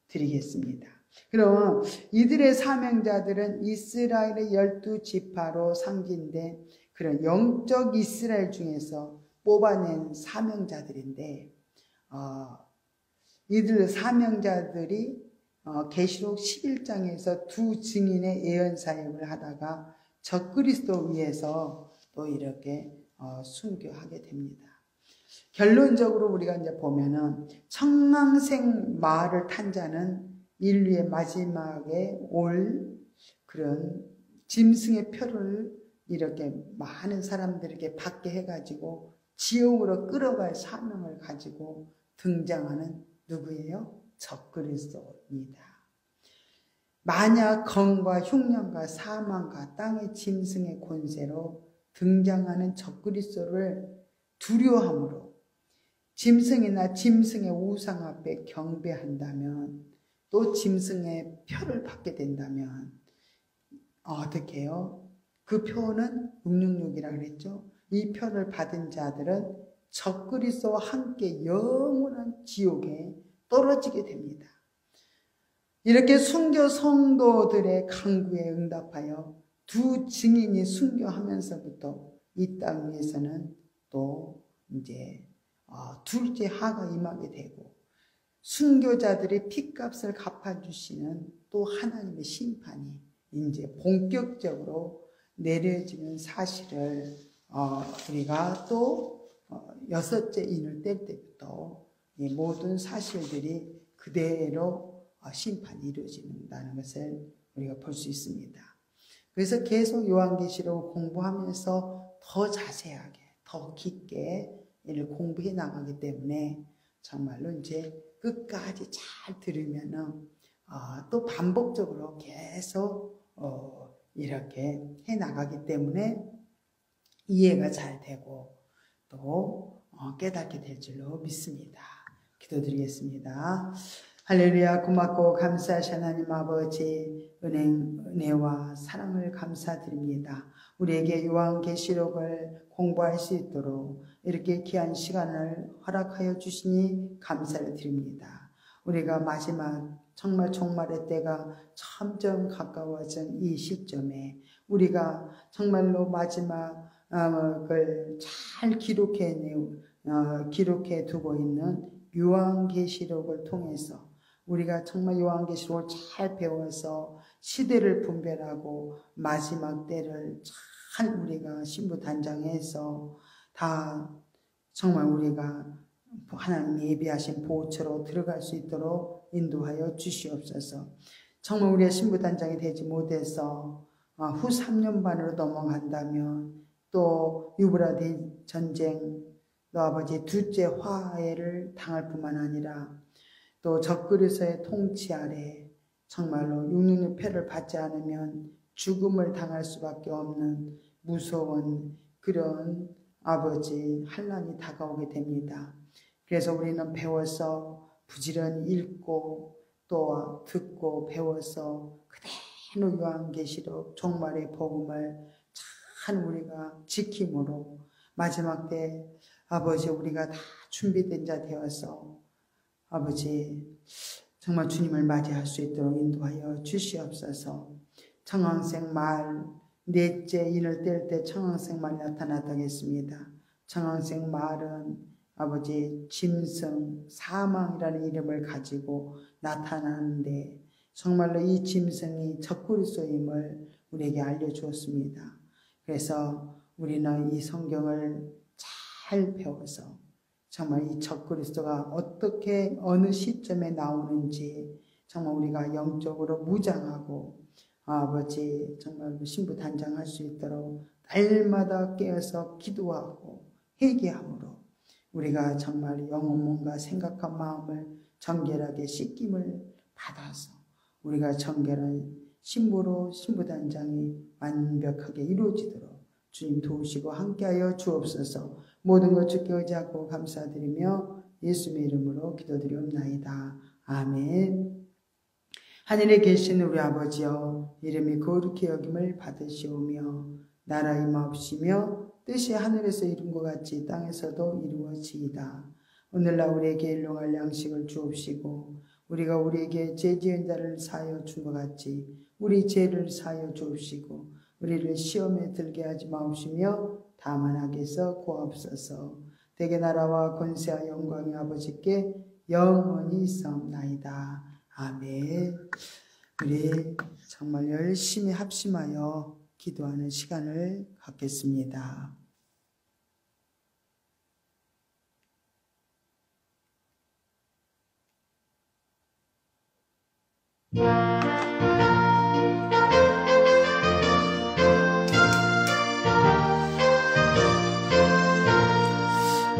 A: 드리겠습니다. 그럼 이들의 사명자들은 이스라엘의 12지파로 상징된 그런 영적 이스라엘 중에서 뽑아낸 사명자들인데 이들 사명자들이 계시록 11장에서 두 증인의 예언 사역을 하다가 적그리스도 위에서 또 이렇게 순교하게 됩니다. 결론적으로 우리가 이제 보면은 청망생 마을을 탄 자는 인류의 마지막에 올 그런 짐승의 표를 이렇게 많은 사람들에게 받게 해가지고 지옥으로 끌어갈 사명을 가지고 등장하는 누구예요? 적그리스도입니다. 만약 검과 흉년과 사망과 땅의 짐승의 권세로 등장하는 적그리스도를 두려워함으로 짐승이나 짐승의 우상 앞에 경배한다면 또 짐승의 표를 받게 된다면 어떻게 해요? 그 표는 666이라고 그랬죠. 이 표를 받은 자들은 적그리스도와 함께 영원한 지옥에 떨어지게 됩니다. 이렇게 순교 성도들의 간구에 응답하여 두 증인이 순교하면서부터 이 땅 위에서는 또 이제 둘째 하가 임하게 되고 순교자들의 핏값을 갚아주시는 또 하나님의 심판이 이제 본격적으로 내려지는 사실을 우리가 또 여섯째 인을 뗄 때부터 이 모든 사실들이 그대로 심판이 이루어진다는 것을 우리가 볼 수 있습니다. 그래서 계속 요한계시록 공부하면서 더 자세하게, 더 깊게 이를 공부해 나가기 때문에 정말로 이제 끝까지 잘 들으면은 또 반복적으로 계속 이렇게 해 나가기 때문에 이해가 잘 되고 또 깨닫게 될 줄로 믿습니다. 기도드리겠습니다. 할렐루야. 고맙고 감사하신 하나님 아버지 은혜와 사랑을 감사드립니다. 우리에게 요한계시록을 공부할 수 있도록 이렇게 귀한 시간을 허락하여 주시니 감사를 드립니다. 우리가 마지막 정말 종말의 때가 점점 가까워진 이 시점에 우리가 정말로 마지막을 잘 기록해 두고 있는 요한계시록을 통해서 우리가 정말 요한계시록을 잘 배워서 시대를 분별하고 마지막 때를 잘 우리가 신부단장해서 다 정말 우리가 하나님이 예비하신 보호처로 들어갈 수 있도록 인도하여 주시옵소서. 정말 우리의 신부단장이 되지 못해서 후 3년 반으로 넘어간다면 또 유브라데 전쟁, 또 아버지 둘째 화해를 당할 뿐만 아니라 또 적그리스도의 통치 아래 정말로 육륜의 패를 받지 않으면 죽음을 당할 수밖에 없는 무서운 그런 아버지 환난이 다가오게 됩니다. 그래서 우리는 배워서 부지런히 읽고 또 듣고 배워서 그대로 요한계시록 종말의 복음을 잘 우리가 지킴으로 마지막 때 아버지 우리가 다 준비된 자 되어서 아버지 정말 주님을 맞이할 수 있도록 인도하여 주시옵소서. 청황색 말 넷째 인을 뗄 때 청황색 말이 나타났다겠습니다. 청황색 말은 아버지 짐승 사망이라는 이름을 가지고 나타나는데 정말로 이 짐승이 적그리스도임을 우리에게 알려주었습니다. 그래서 우리는 이 성경을 잘 배워서 정말 이 적그리스도가 어떻게 어느 시점에 나오는지 정말 우리가 영적으로 무장하고 아버지 정말 신부단장할 수 있도록 날마다 깨어서 기도하고 회개함으로 우리가 정말 영혼 몸과 생각한 마음을 정결하게 씻김을 받아서 우리가 정결한 신부로 신부단장이 완벽하게 이루어지도록 주님 도우시고 함께하여 주옵소서. 모든 것 주께 의지하고 감사드리며 예수님의 이름으로 기도드리옵나이다. 아멘. 하늘에 계신 우리 아버지여, 이름이 거룩히 여김을 받으시오며 나라 임하옵시며 뜻이 하늘에서 이룬 것 같이 땅에서도 이루어지이다. 오늘날 우리에게 일용할 양식을 주옵시고 우리가 우리에게 죄 지은 자를 사하여 준 것 같이 우리 죄를 사하여 주옵시고 우리를 시험에 들게 하지 마옵시며 다만 악에서 구하옵소서. 대개 나라와 권세와 영광이 아버지께 영원히 있사옵나이다. 아멘. 우리 정말 열심히 합심하여 기도하는 시간을 갖겠습니다.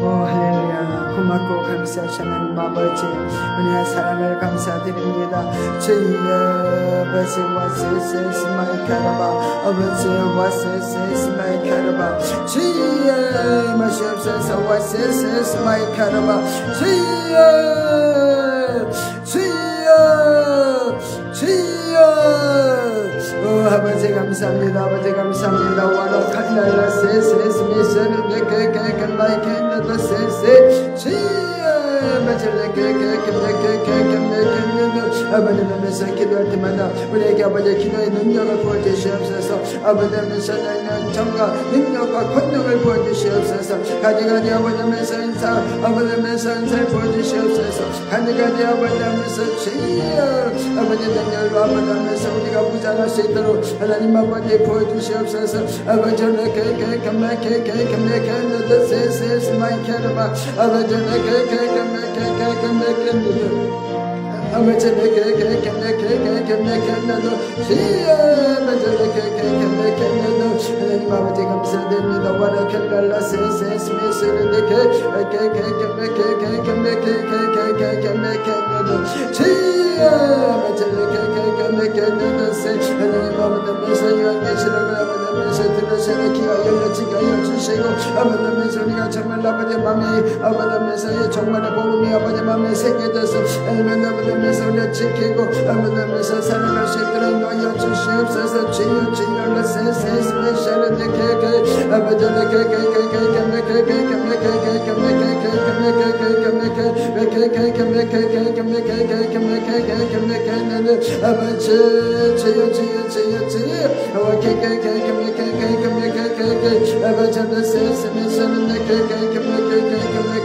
B: 할렐루야. 고맙고 감사하신 하나님 아버지 은혜와 사랑을 감사드립니다. 주여 아버지 와세세스 마이 카라바 아버지 와세세스 마이 카라바 주여 마시옵소서 와세세스 마이 카라바 주여 아버지 감사합니다. 아버지 감사합니다. 와라 칼날라 세세스 미세를 깨깨깨깨 마이 캔나도 세세 주여 마절레 깨깨깨깨깨깨깨깨깨 아버지 하면서 기도할 때마다 우리에게 아버지 기도의 능력을 부어주시옵소서. 아버지 하면서 너희는 정과 능력과 권능을 부어주시옵소서. 가지가지 아버지 하면서 인사 아버지 하면서 인사를 부어주시옵소서. 가지가지 아버지 하면서 주여 아버지 능력으로 아버지 하면서 우리가 무장할 수 있도록 하나님 아버지 부어주시옵소서. 아버지 깨깨깨깨깨깨깨깨깨 세세스 마이 캐르바 아버지 깨깨깨깨깨깨깨깨깨 아버지 하나님 아버지 감사드립니다. 와라켈랄라 세세스 미스르데케 하나님 아버지 요한계시록을 아버지 들으시는 귀가 열려지게 하여 주시고 아버지 우리가 정말 아버지 맘에 아버지 정말의 복음이 아버지 맘에 새겨져서 아버지 우리가 지키고 아버지 살아갈 수 있도록 인도하여 주시옵소서. 주여 주여 세세스 미스르데케 아버지 아버지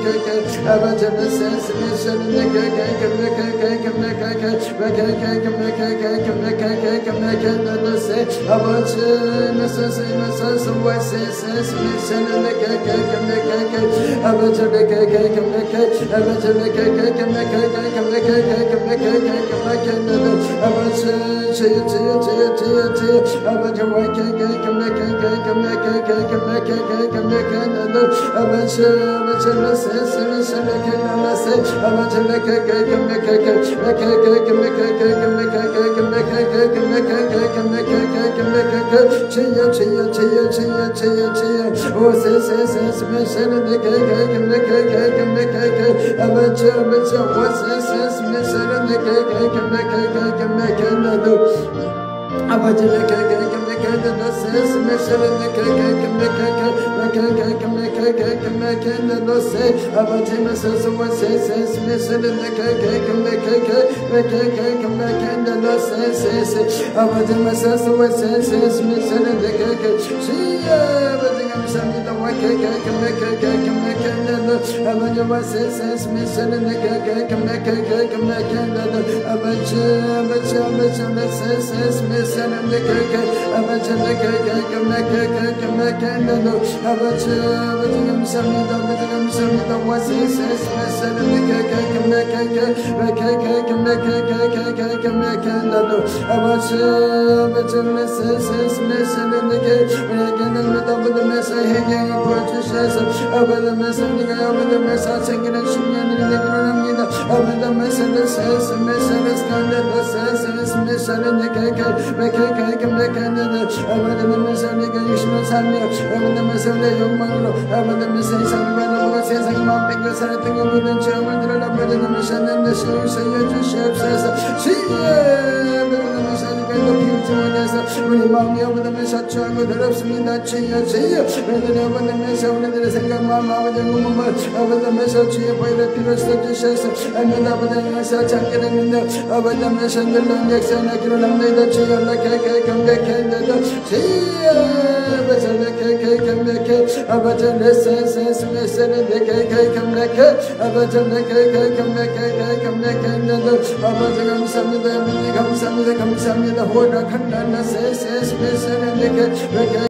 B: 감사합니다. 호라 칸나나 세세 스페셜